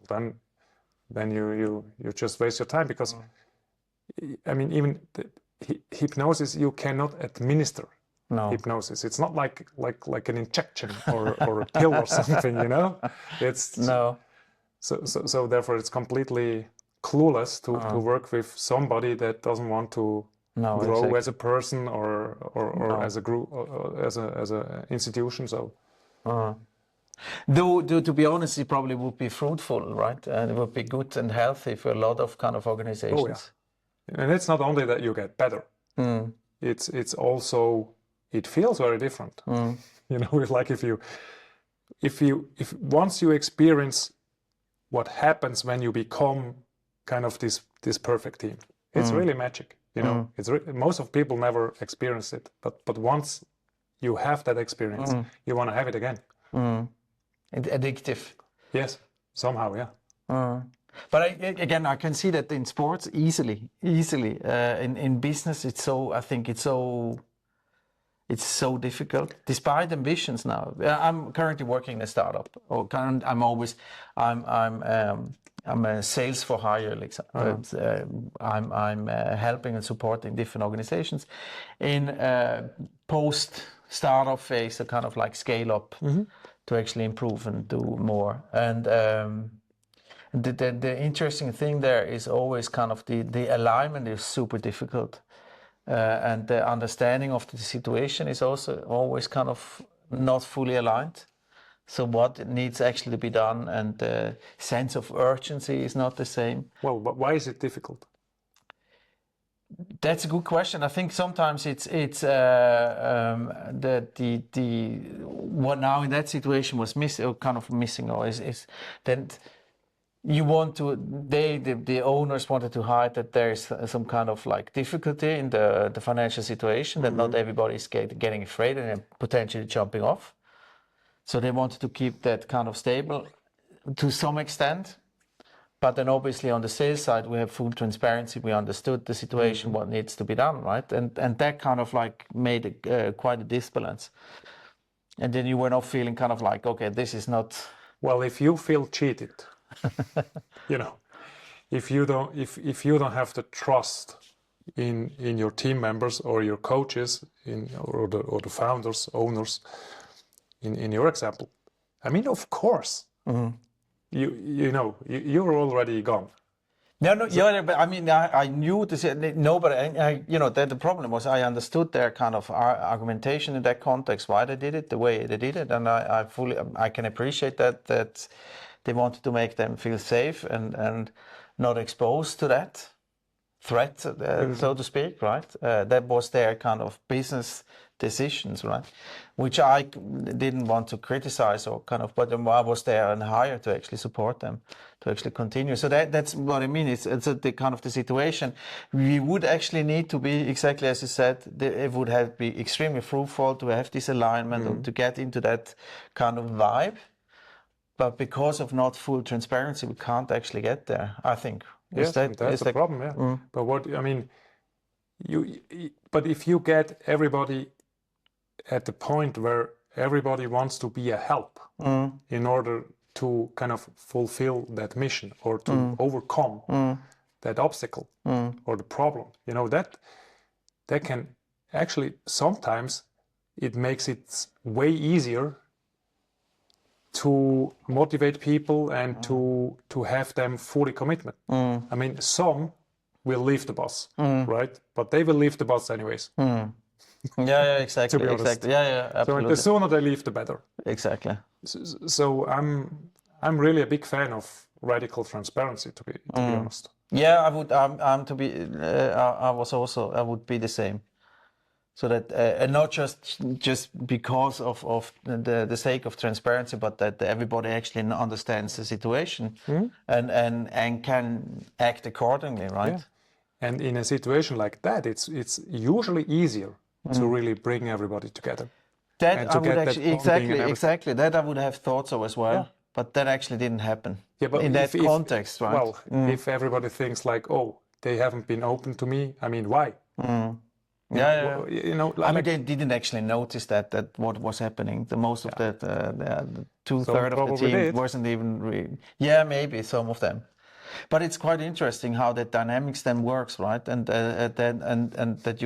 Then you just waste your time, because I mean, even hypnosis, you cannot administer No. hypnosis. It's not like an injection or a pill or something, you know. It's No. so therefore it's completely clueless to work with somebody that doesn't want to No, grow exactly. as a person or No. as a group or as a institution. So Though, to be honest, it probably would be fruitful, right? And it would be good and healthy for a lot of kind of organizations. oh yeah, and it's not only that you get better. It's also it feels very different. You know, like if once you experience what happens when you become kind of this perfect team, it's really magic. You know, it's most of people never experience it, but once you have that experience, you want to have it again. Addictive. Yes, somehow, yeah. But again, I can see that in sports easily. In business, I think it's so difficult, despite ambitions. Now, I'm currently working in a startup. I'm a sales for hire, like, but I'm helping and supporting different organizations in post startup phase, a kind of like scale up to actually improve and do more. And the interesting thing there is always kind of the alignment is super difficult. And the understanding of the situation is also always kind of not fully aligned. So what needs actually to be done, and the sense of urgency is not the same. Well, but why is it difficult? That's a good question. I think sometimes it's what now in that situation was missing, or kind of missing, or is that you want to, the owners wanted to hide that there's some kind of like difficulty in the financial situation, that not everybody is getting afraid and potentially jumping off. So they wanted to keep that kind of stable to some extent. But then obviously on the sales side, we have full transparency. We understood the situation, what needs to be done, right? And that kind of like made quite a disbalance. And then you were not feeling kind of like, okay, this is not... Well, if you feel cheated, you know, if you don't have the trust in your team members or your coaches or the founders, owners, in your example, I mean, of course, you're already gone. No, yeah, but I mean, I knew this. No, but the problem was I understood their kind of argumentation in that context, why they did it the way they did it, and I can appreciate that they wanted to make them feel safe and not exposed to that threat, so to speak, right? That was their kind of business decisions, right? Which I didn't want to criticize or kind of, but I was there and hired to actually support them to actually continue. So that's what I mean. It's the kind of the situation. We would actually need to be exactly as you said. It would have be extremely fruitful to have this alignment or to get into that kind of vibe. But because of not full transparency, we can't actually get there, I think. Yes, that's the problem, yeah. But what, I mean, but if you get everybody at the point where everybody wants to be a help in order to kind of fulfill that mission or to overcome that obstacle or the problem, you know, that can actually, sometimes it makes it way easier to motivate people and to have them fully commitment. I mean, some will leave the bus, right? But they will leave the bus anyways. Yeah, exactly. To be honest. Exactly. Yeah, absolutely. So the sooner they leave, the better. Exactly. So I'm really a big fan of radical transparency, to be honest. Yeah, I would. I would be the same. So that, and not just because of the sake of transparency, but that everybody actually understands the situation and can act accordingly, right? Yeah. And in a situation like that, it's usually easier to really bring everybody together. That I would actually exactly that I would have thought so as well. Yeah. But that actually didn't happen. Yeah, but in that context, right? Well, if everybody thinks like, oh, they haven't been open to me, I mean, why? Yeah. You know, I mean, they didn't actually notice that what was happening. The most of that, the 2/3 of the team wasn't even. Yeah, maybe some of them. But it's quite interesting how that dynamics then works, right? And then and that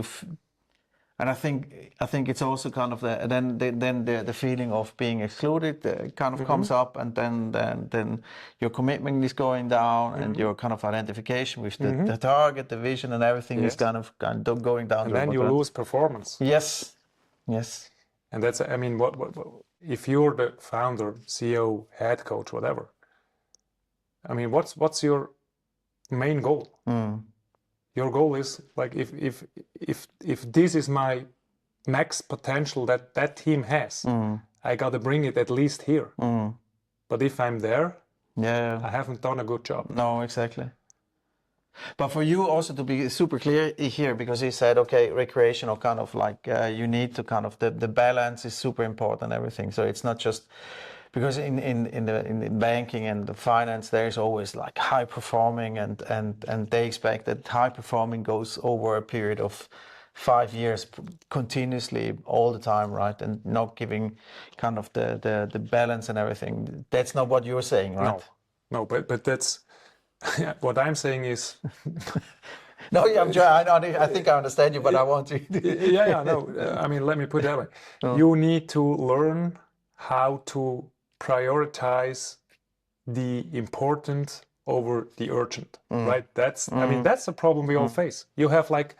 and I think it's also kind of the feeling of being excluded kind of comes up, and then your commitment is going down, and your kind of identification with the target, the vision, and everything is kind of going down. And then you lose performance. Yes, yes. And that's, I mean, what if you're the founder, CEO, head coach, whatever? I mean, what's your main goal? Your goal is like, if this is my max potential that team has, I got to bring it at least here. But if I'm there, I haven't done a good job. No, exactly. But for you also to be super clear here, because you said, okay, recreational kind of like you need to kind of the balance is super important, everything. So it's not just because in the banking and the finance, there's always like high performing, and they expect that high performing goes over a period of 5 years continuously all the time, right? And not giving kind of the balance and everything. That's not what you're saying, right? No, but that's what I'm saying is. No, yeah, I think I understand you, but I want to. No. I mean, let me put it that way. You need to learn how to prioritize the important over the urgent, right? That's, I mean, that's the problem we all face. You have like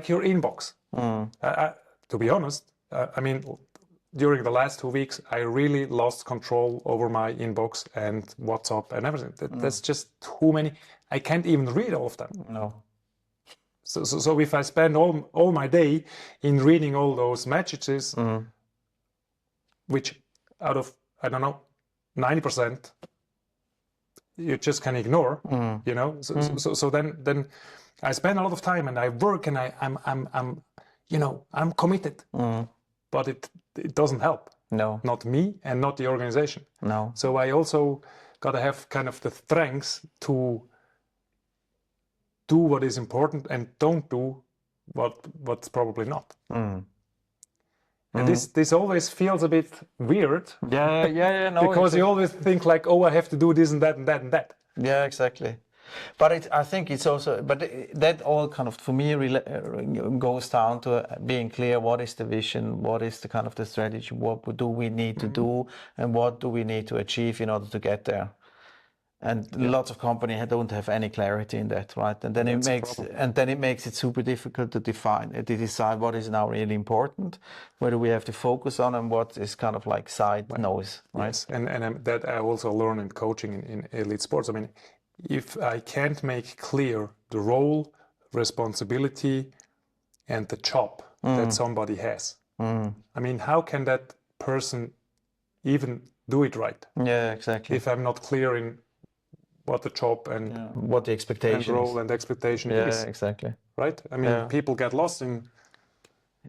your inbox. To be honest, I mean, during the last 2 weeks, I really lost control over my inbox and WhatsApp and everything. That's just too many. I can't even read all of them. No. So if I spend all my day in reading all those messages, which out of, I don't know, 90%, you just can ignore, you know. So then I spend a lot of time and I work and I'm you know, I'm committed, but it doesn't help. No. Not me and not the organization. No. So I also got to have kind of the strengths to do what is important and don't do what's probably not. And this always feels a bit weird. Yeah. No, because you always think like, oh, I have to do this and that and that and that. Yeah, exactly. But I think it's also, that all kind of, for me, goes down to being clear, what is the vision, what is the kind of the strategy, what do we need to do, and what do we need to achieve in order to get there. And lots of companies don't have any clarity in that, right? And then it makes it super difficult to decide what is now really important, whether we have to focus on, and what is kind of like side noise, right? Yes, and that I also learned in coaching in elite sports. I mean, if I can't make clear the role, responsibility, and the job that somebody has, I mean, how can that person even do it right? Yeah, exactly. If I'm not clear in what the job and what the expectation and role and expectation is. Yeah, exactly. Right? I mean, people get lost in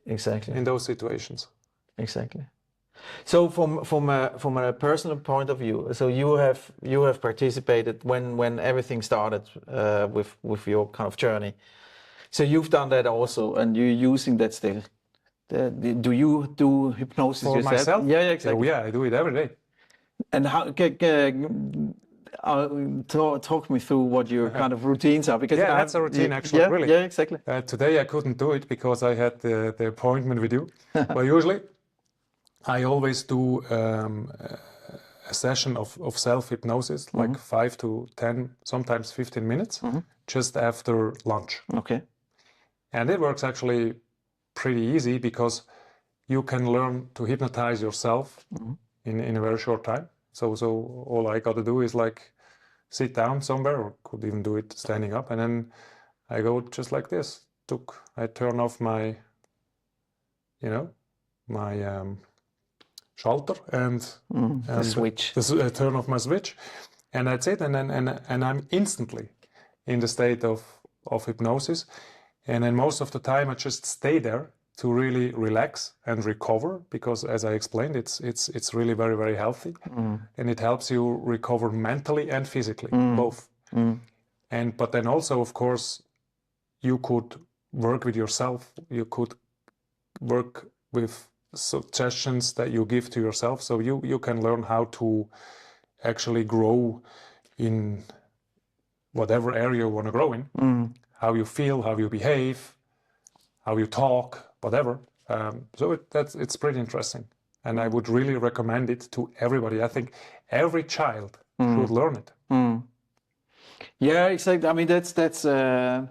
those situations. Exactly. So from a personal point of view, so you have participated when everything started with your kind of journey. So you've done that also, and you're using that still. Do you do hypnosis For yourself? myself? Yeah, exactly. Yeah, I do it every day. And how? Talk me through what your kind of routines are, because that's a routine actually. Really. Yeah, exactly. Today I couldn't do it because I had the appointment with you. But usually I always do a session of self-hypnosis, like 5 to 10, sometimes 15 minutes, just after lunch. Okay. And it works actually pretty easy because you can learn to hypnotize yourself in a very short time. So all I got to do is like sit down somewhere, or could even do it standing up, and then I go just like this. I turn off my, my schalter and switch. Turn off my switch, and that's it. And then I'm instantly in the state of hypnosis, and then most of the time I just stay there to really relax and recover, because as I explained, it's really very, very healthy, and it helps you recover mentally and physically, both. But then also, of course, you could work with yourself. You could work with suggestions that you give to yourself, so you can learn how to actually grow in whatever area you want to grow in, how you feel, how you behave, how you talk, whatever. So it's pretty interesting. And I would really recommend it to everybody. I think every child should learn it. Yeah, exactly. I mean, that's now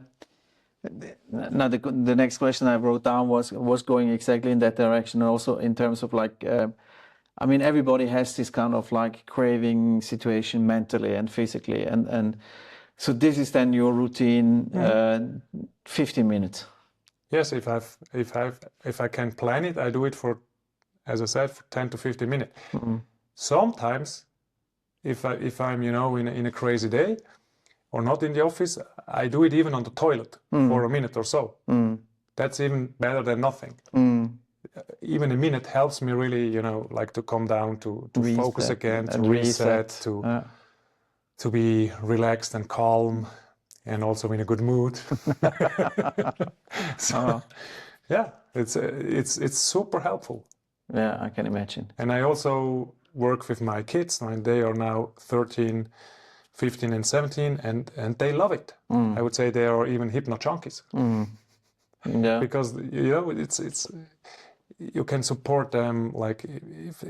the next question I wrote down was going exactly in that direction. Also in terms of like, I mean, everybody has this kind of like craving situation mentally and physically, and so this is then your routine, 15 minutes. Yes, if I can plan it, I do it for, as I said, for 10 to 15 minutes. Sometimes, if I'm in a crazy day, or not in the office, I do it even on the toilet for a minute or so. That's even better than nothing. Even a minute helps me really, like to come down, to focus again, to reset, to be relaxed and calm, and also in a good mood. So, yeah, it's super helpful. Yeah, I can imagine. And I also work with my kids, and they are now 13, 15 and 17, and they love it. I would say they are even hypno junkies. Yeah. Because it's you can support them, like if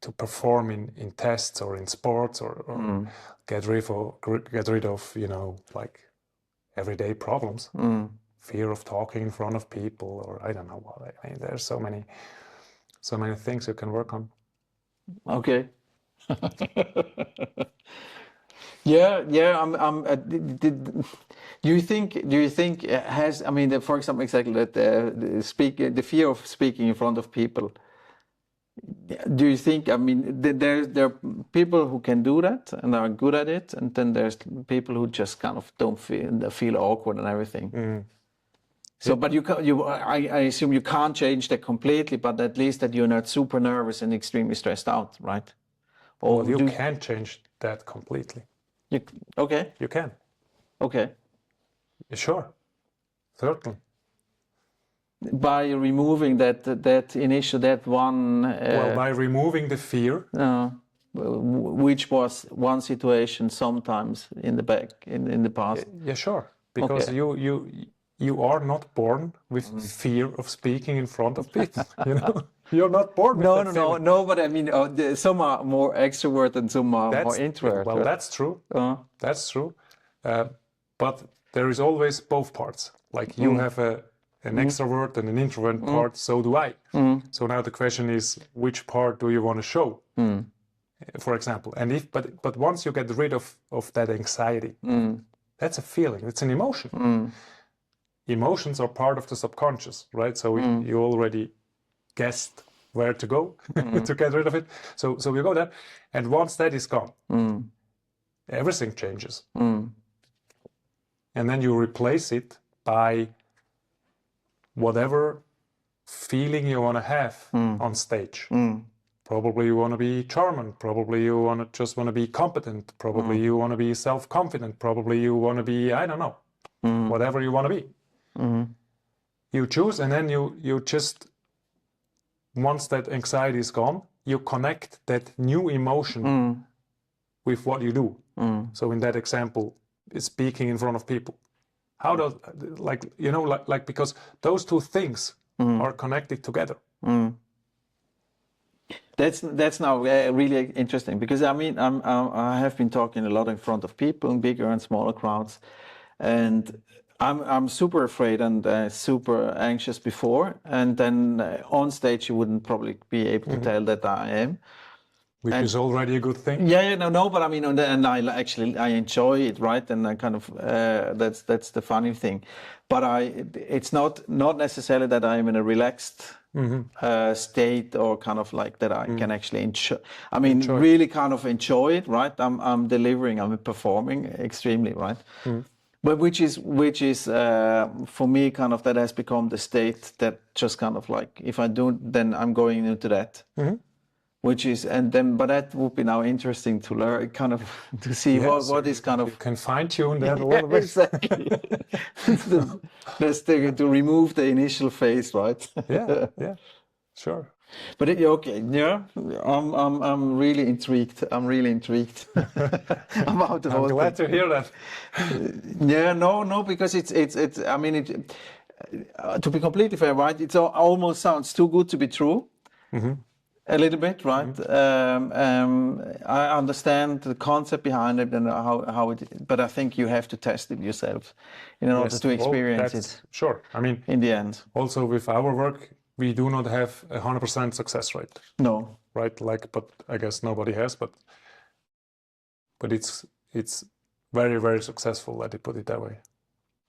to perform in tests or in sports, or get rid of like everyday problems, fear of talking in front of people, or I don't know what. I mean, there's so many things you can work on. Okay. Yeah. Do you think has, I mean, for example, exactly that the fear of speaking in front of people. Do you think, I mean, there are people who can do that and are good at it, and then there's people who just kind of don't feel awkward and everything. So, but I assume you can't change that completely, but at least that you're not super nervous and extremely stressed out, right? Or well, you can change that completely. Okay. You can. Okay. Sure. Certainly. By removing that one. Well, by removing the fear. Which was one situation sometimes in the past. Yeah, sure. Because you are not born with fear of speaking in front of people. You're not born with that feeling. No. But I mean, some are more extrovert and some are more introvert. Well, right? that's true. That's true. But there is always both parts. Like you have an extrovert and an introvert part, so do I. So now the question is, which part do you want to show? For example, and but once you get rid of that anxiety, that's a feeling, it's an emotion. Emotions are part of the subconscious, right? So you already guessed where to go to get rid of it. So you go there, and once that is gone, everything changes. And then you replace it by whatever feeling you want to have on stage. Probably you want to be charming. Probably you just want to be competent. Probably you want to be self-confident. Probably you want to be, I don't know, whatever you want to be. You choose, and then you just, once that anxiety is gone, you connect that new emotion with what you do. So in that example, it's speaking in front of people. How does, like because those two things are connected together. That's now really interesting, because I mean I have been talking a lot in front of people in bigger and smaller crowds, and I'm super afraid and super anxious before, and then on stage you wouldn't probably be able to tell that I am. Which is already a good thing. Yeah, no, but I mean, and I enjoy it, right? And I kind of that's the funny thing, but it's not necessarily that I'm in a relaxed state, or kind of like that I can actually enjoy. I mean, really kind of enjoy it, right? I'm delivering, I'm performing extremely, right? But which is for me kind of that has become the state that just kind of like, if I do, then I'm going into that. Which is, and then, but that would be now interesting to learn, kind of to see what is kind of. You can fine tune that a little bit. Exactly. That's to remove the initial phase, right? Yeah, sure. But okay, yeah, I'm really intrigued. I'm really intrigued about the I'm whole glad thing. to hear that. Yeah, no, because it's. I mean, to be completely fair, right? It almost sounds too good to be true. A little bit, right? I understand the concept behind it and how it, but I think you have to test it yourself in order Yes, to well, experience that's it sure. I mean, in the end. also with our work, we do not have 100% success rate, No. right? Like, but I guess nobody has, but it's very, very successful, let me put it that way.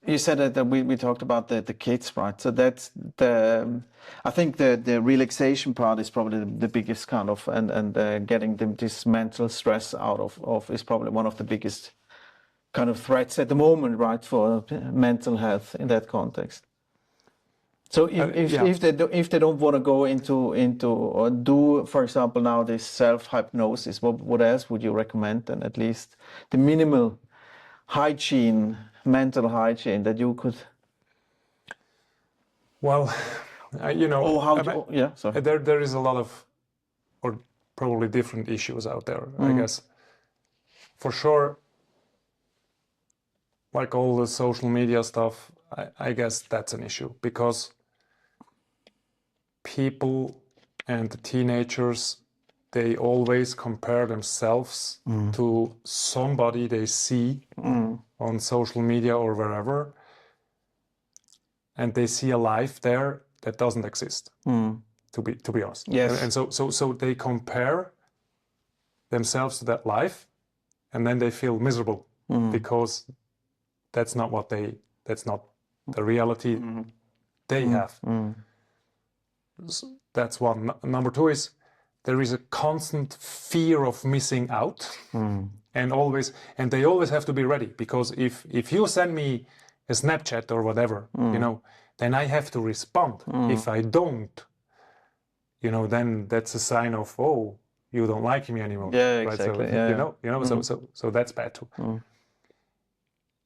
You said that we talked about the kids, right? So that's I think the relaxation part is probably the biggest kind of, and getting them this mental stress out of is probably one of the biggest kind of threats at the moment, right, for mental health in that context. So Yeah. if they don't want to go into or do, for example, now this self-hypnosis, what else would you recommend? And at least the minimal hygiene, mental hygiene that you could. Well, you know, Oh, how? Yeah, sorry. there is a lot of, or probably different issues out there, I guess. For sure, like all the social media stuff, I guess that's an issue because people and the teenagers, they always compare themselves to somebody they see on social media or wherever, and they see a life there that doesn't exist. To be honest, Yes. and so they compare themselves to that life, and then they feel miserable because that's not the reality they have. So that's one. Number two is there is a constant fear of missing out, and they always have to be ready, because if you send me a Snapchat or whatever, you know, then I have to respond. If I don't, you know, then that's a sign of, oh, you don't like me anymore. Yeah, right? exactly. So, Yeah, you know, so that's bad too.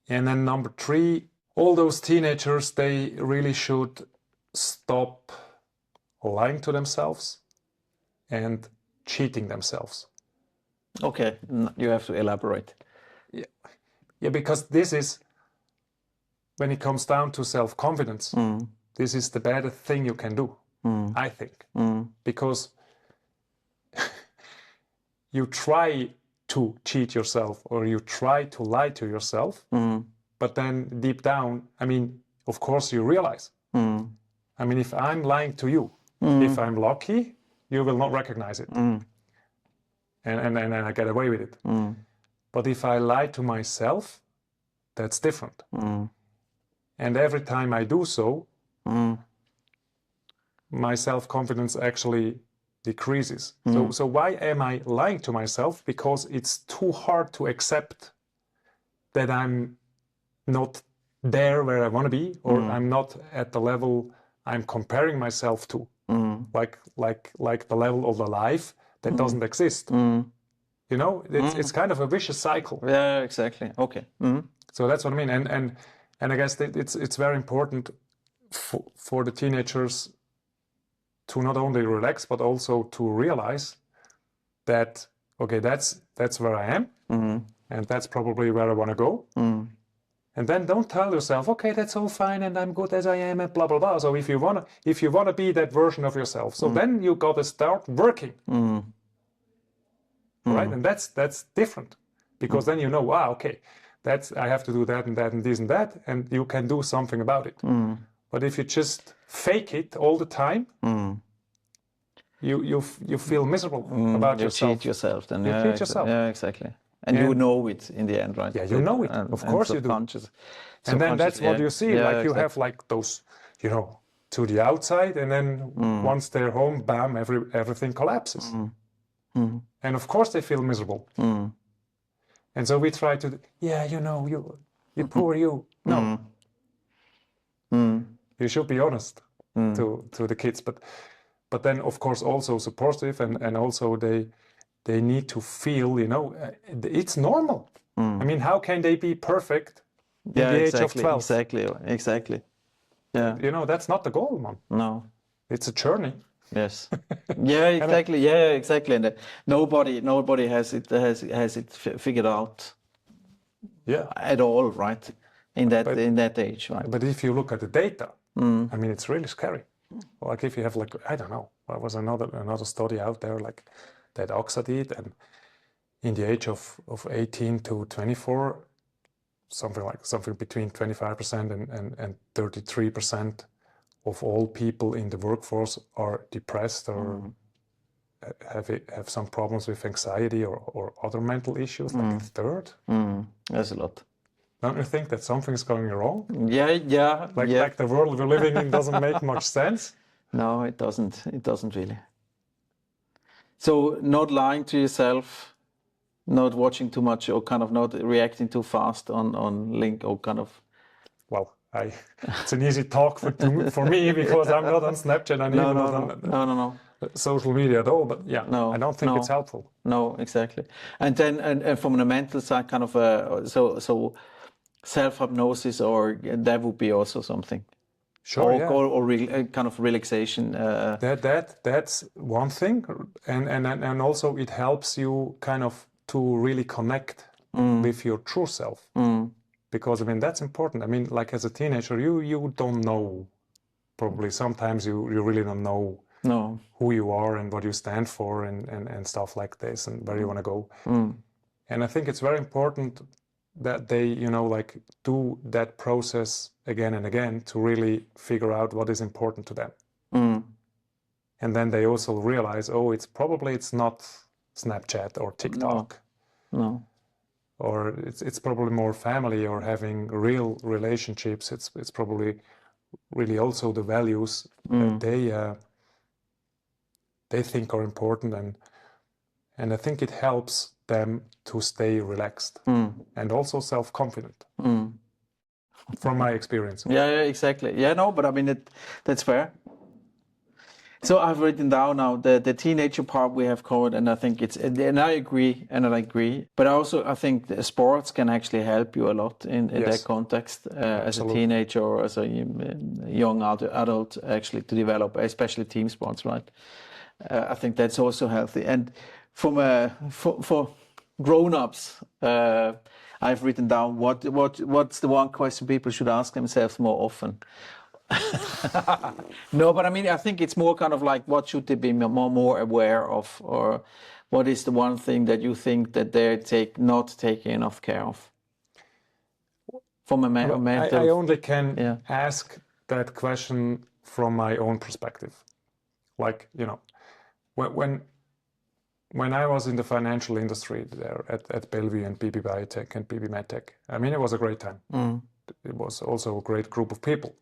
And then number three, all those teenagers, they really should stop lying to themselves and cheating themselves. Okay, you have to elaborate. Yeah, because this is, when it comes down to self-confidence, this is the baddest thing you can do, I think. Because you try to cheat yourself or you try to lie to yourself, but then deep down, I mean, of course you realize. I mean, if I'm lying to you, if I'm lucky, you will not recognize it. And I get away with it. But if I lie to myself, that's different. And every time I do so, my self-confidence actually decreases. So why am I lying to myself? Because it's too hard to accept that I'm not there where I want to be, or I'm not at the level I'm comparing myself to, like the level of the life that doesn't exist. You know, it's kind of a vicious cycle. Yeah, exactly. Okay. So that's what I mean, and I guess it's very important for the teenagers to not only relax but also to realize that, okay, that's where I am, and that's probably where I want to go. And then don't tell yourself, okay, that's all fine and I'm good as I am and blah blah blah. So if you wanna be that version of yourself, so then you gotta start working. Right? And that's different, because then you know, wow, okay, I have to do that and that and this and that, and you can do something about it. But if you just fake it all the time, you feel miserable about yourself. You cheat yourself then. You Yeah, cheat yourself. Yeah, exactly. And you know it in the end, right? Yeah, you know it. Of course you do. And then that's what you see. Like you have like those, you know, to the outside, and then once they're home, bam, everything collapses. And of course they feel miserable. And so we try to, yeah, you know, you poor you. No. You should be honest to the kids, but then of course also supportive, and also they need to feel, you know, it's normal. I mean, how can they be perfect at the age of 12? Exactly. Yeah. You know, that's not the goal, man. No. It's a journey. Yes. Yeah, exactly. Yeah, exactly. And nobody has it figured out Yeah. at all, right? In that age, right? But if you look at the data, I mean, it's really scary. Like if you have like, I don't know, there was another study out there like that Oxa did, and in the age of 18 to 24, something between 25% and 33% of all people in the workforce are depressed or have some problems with anxiety or other mental issues, like a third. That's a lot. Don't you think that something's going wrong? Yeah. Like the world we're living in doesn't make much sense? No, it doesn't. It doesn't really. So not lying to yourself, not watching too much, or kind of not reacting too fast on link, or kind of. Well, it's an easy talk for me because I'm not on Snapchat and even not on No. social media at all. But yeah, No, I don't think it's helpful. No, exactly. And then and from the mental side, kind of so self-hypnosis, or that would be also something. Sure, yeah. Or kind of relaxation. That's one thing, and also it helps you kind of to really connect with your true self, because I mean that's important. I mean, like as a teenager, you don't know, probably sometimes you really don't know who you are and what you stand for and stuff like this and where you want to go. And I think it's very important that they, like do that process again and again to really figure out what is important to them. And then they also realize, oh, it's not Snapchat or TikTok. No. Or it's probably more family or having real relationships. It's probably really also the values that they think are important, and I think it helps them to stay relaxed and also self-confident. From my experience. Yeah, exactly. Yeah, no, but I mean that's fair. So I've written down now the teenager part we have covered, and I think and I agree. But also I think the sports can actually help you a lot in that context as a teenager or as a young adult, actually, to develop, especially team sports, right? I think that's also healthy. And for grown-ups, I've written down what's the one question people should ask themselves more often. No, but I mean, I think it's more kind of like, what should they be more aware of, or what is the one thing that you think that they're not taking enough care of? From a mental. I only can ask that question from my own perspective. Like, when I was in the financial industry there at Bellevue and BB Biotech and BB MedTech, I mean, it was a great time. It was also a great group of people.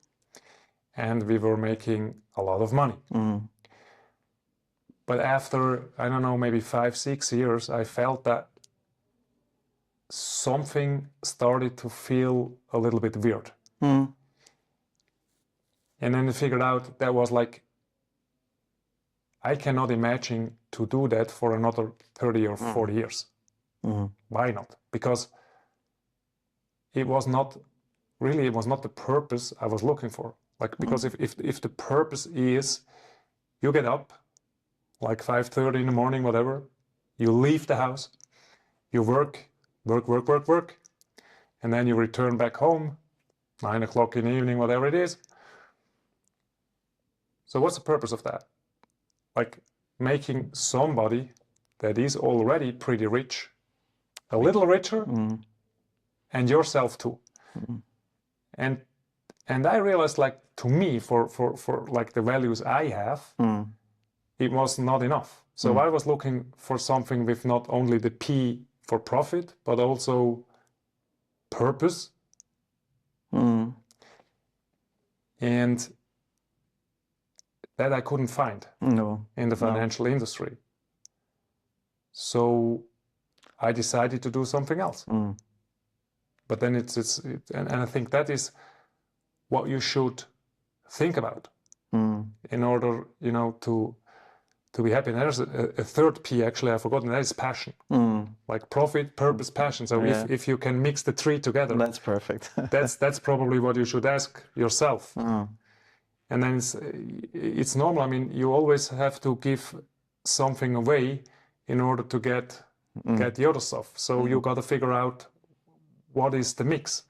And we were making a lot of money. But after, I don't know, maybe 5-6 years, I felt that something started to feel a little bit weird. And then I figured out that was like, I cannot imagine to do that for another 30 or 40 years. Why not? Because it was not the purpose I was looking for. Like, because if the purpose is you get up like 5:30 in the morning, whatever, you leave the house, you work, and then you return back home, 9 o'clock in the evening, whatever it is. So what's the purpose of that? Like making somebody that is already pretty rich a little richer, and yourself too. And I realized, like, to me, for like the values I have, it was not enough. So I was looking for something with not only the P for profit, but also purpose. And that I couldn't find in the financial industry. So I decided to do something else. But then and I think that is what you should think about in order, to be happy. And there's a third P, actually, I've forgotten, that is passion. Like profit, purpose, passion. So if you can mix the three together, that's perfect. that's probably what you should ask yourself. And then it's normal. I mean, you always have to give something away in order to get the other stuff. So you got to figure out what is the mix.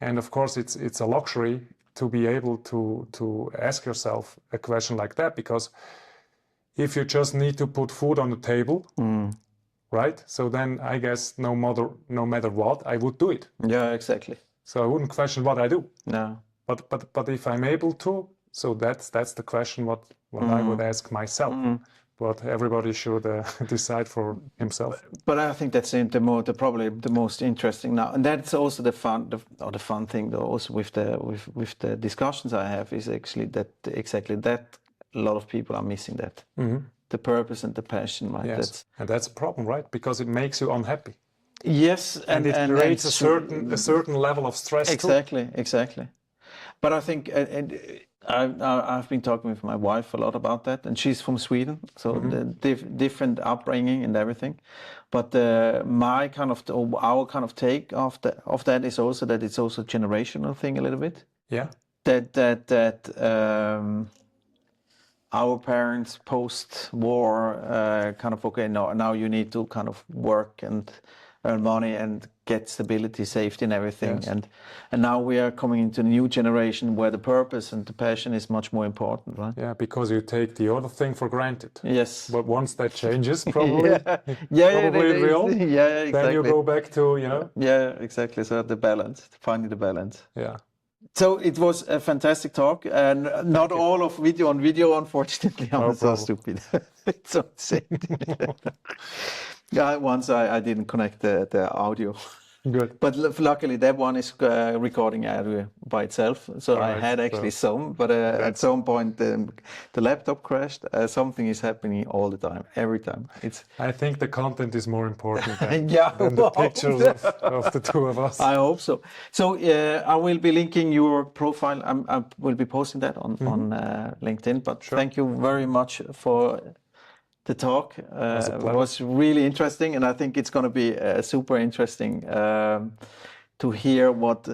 And of course, it's a luxury to be able to ask yourself a question like that, because if you just need to put food on the table, right? So then I guess no matter what, I would do it. Yeah, exactly. So I wouldn't question what I do. No. But if I'm able to, so that's the question what I would ask myself. But everybody should decide for himself. But I think that's probably the most interesting now, and that's also the fun thing though. Also with the discussions I have is actually that a lot of people are missing that, the purpose and the passion, right? Yes, and that's a problem, right? Because it makes you unhappy. Yes, and it creates a certain level of stress. Exactly. But I think, I've been talking with my wife a lot about that, and she's from Sweden, so the different upbringing and everything. But our kind of take of that is also that it's also a generational thing a little bit. Yeah. That our parents post-war kind of, okay, now you need to kind of work and earn money and get stability, safety and everything. Yes. And now we are coming into a new generation where the purpose and the passion is much more important, right? Yeah, because you take the other thing for granted. Yes. But once that changes, probably, it will. Yeah, exactly. Then you go back to, Yeah, exactly. So the balance, finding the balance. Yeah. So it was a fantastic talk, and not all of video on video, unfortunately. I'm so stupid. It's so insane. Yeah, once I didn't connect the audio. Good. But luckily that one is recording audio by itself. So All I right, had actually some, but at some point the laptop crashed. Something is happening all the time, every time. I think the content is more important than the pictures of the two of us. I hope so. So I will be linking your profile. I will be posting that on LinkedIn. But thank you very much for the talk. It was really interesting, and I think it's going to be super interesting to hear what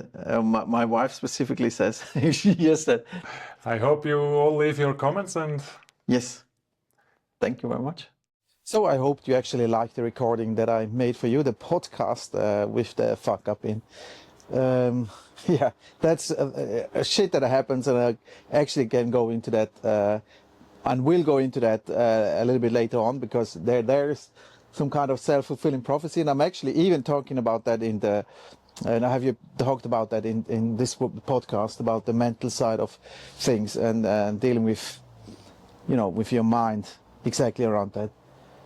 my wife specifically says. She hears that. I hope you all leave your comments and... Yes. Thank you very much. So I hope you actually liked the recording that I made for you, the podcast with the fuck up in. Yeah, that's a shit that happens, and I actually can go into that and we'll go into that a little bit later on, because there's some kind of self-fulfilling prophecy, and I'm actually even talking about that and I have you talked about that in this podcast about the mental side of things and dealing with, with your mind exactly around that.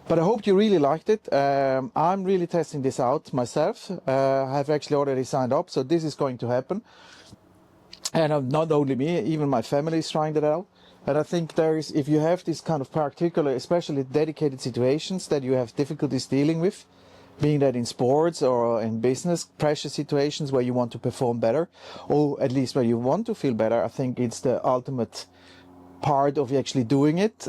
But I hope you really liked it. I'm really testing this out myself. I've actually already signed up, so this is going to happen. And not only me, even my family is trying that out. And I think if you have this kind of particular, especially dedicated situations that you have difficulties dealing with, being that in sports or in business, pressure situations where you want to perform better, or at least where you want to feel better, I think it's the ultimate part of actually doing it.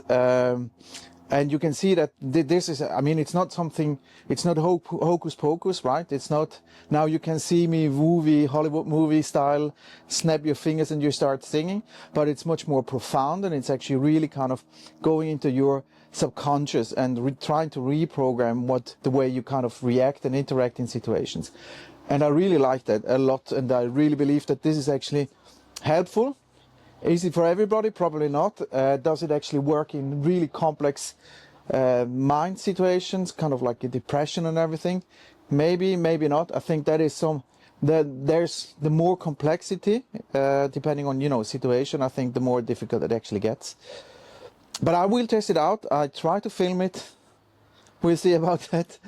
And you can see that this is, it's not something, it's not hocus pocus, right? It's not, now you can see me Hollywood movie style, snap your fingers and you start singing, but it's much more profound, and it's actually really kind of going into your subconscious and trying to reprogram the way you kind of react and interact in situations. And I really like that a lot, and I really believe that this is actually helpful. Is it for everybody? Probably not. Does it actually work in really complex mind situations, kind of like a depression and everything? Maybe, maybe not. I think that is there's the more complexity, depending on, situation, I think the more difficult it actually gets. But I will test it out. I try to film it. We'll see about that.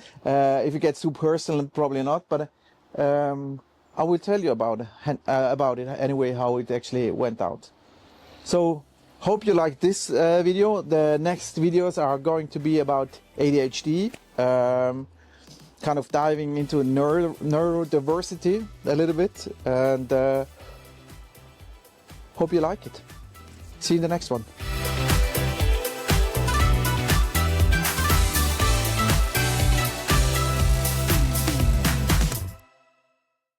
If it gets too personal, probably not. But I will tell you about it anyway, how it actually went out. So, hope you like this video. The next videos are going to be about ADHD, kind of diving into neurodiversity a little bit, and hope you like it. See you in the next one.